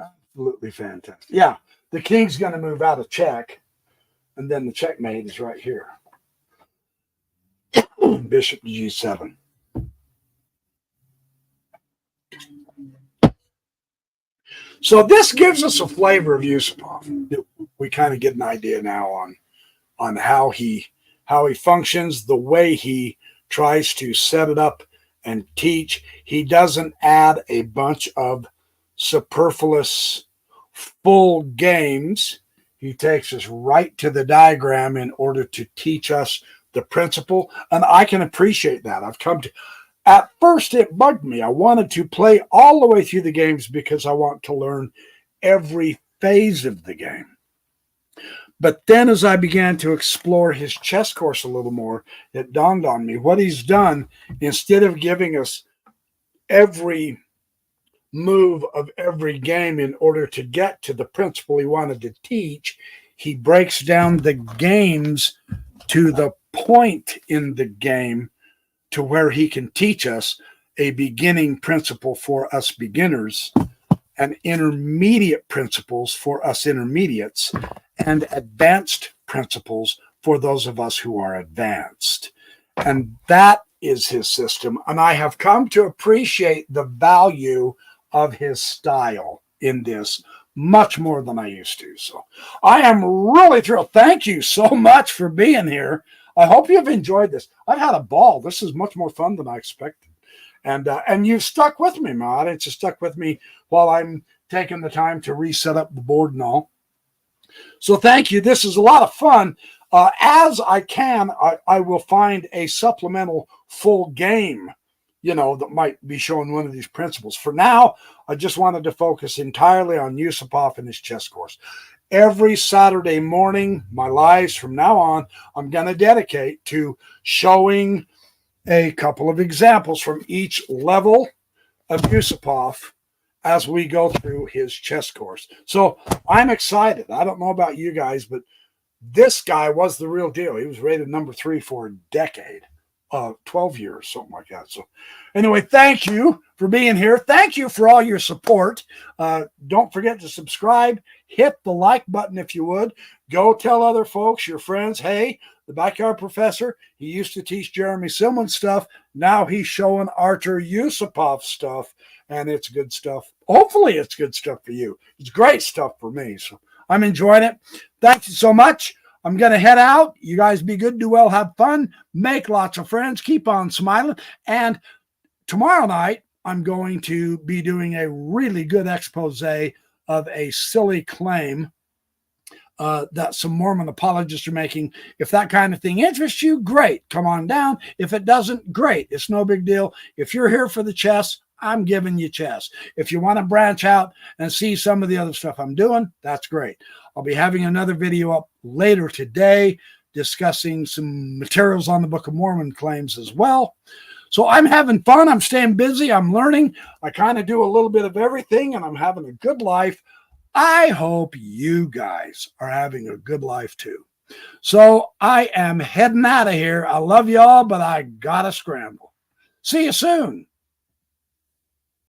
Absolutely fantastic. Yeah, the king's going to move out of check, and then the checkmate is right here. Bishop to g7. So this gives us a flavor of Yusupov. We kind of get an idea now on how he functions, the way he tries to set it up and teach. He doesn't add a bunch of superfluous full games. He takes us right to the diagram in order to teach us the principle, and I can appreciate that. I've come to, at first it bugged me. I wanted to play all the way through the games because I want to learn every phase of the game. But then as I began to explore his chess course a little more, it dawned on me what he's done. Instead of giving us every move of every game in order to get to the principle he wanted to teach, he breaks down the games to the point in the game to where he can teach us a beginning principle for us beginners and intermediate principles for us intermediates, and advanced principles for those of us who are advanced. And that is his system. And I have come to appreciate the value of his style in this much more than I used to. So I am really thrilled. Thank you so much for being here. I hope you've enjoyed this. I've had a ball. This is much more fun than I expected. And you've stuck with me, my audience. You stuck with me while I'm taking the time to reset up the board and all. So thank you. This is a lot of fun. As I can, I will find a supplemental full game, that might be showing one of these principles. For now, I just wanted to focus entirely on Yusupov and his chess course. Every Saturday morning, my lives from now on, I'm going to dedicate to showing a couple of examples from each level of Yusupov as we go through his chess course. So I'm excited. I don't know about you guys, but this guy was the real deal. He was rated number 3 for a decade, 12 years, something like that. So anyway, thank you for being here. Thank you for all your support. Don't forget to subscribe. Hit the like button if you would. Go tell other folks, your friends, hey, the Backyard Professor, he used to teach Jeremy Silman stuff. Now he's showing Artur Yusupov stuff, and it's good stuff. Hopefully it's good stuff for you. It's great stuff for me. So I'm enjoying it. Thank you so much. I'm going to head out. You guys be good, do well, have fun, make lots of friends, keep on smiling. And tomorrow night, I'm going to be doing a really good expose of a silly claim that some Mormon apologists are making. If that kind of thing interests you, great. Come on down. If it doesn't, great. It's no big deal. If you're here for the chess, I'm giving you chess. If you want to branch out and see some of the other stuff I'm doing, that's great. I'll be having another video up later today discussing some materials on the Book of Mormon claims as well. So I'm having fun. I'm staying busy. I'm learning. I kind of do a little bit of everything, and I'm having a good life. I hope you guys are having a good life too. So I am heading out of here. I love y'all, but I gotta scramble. See you soon.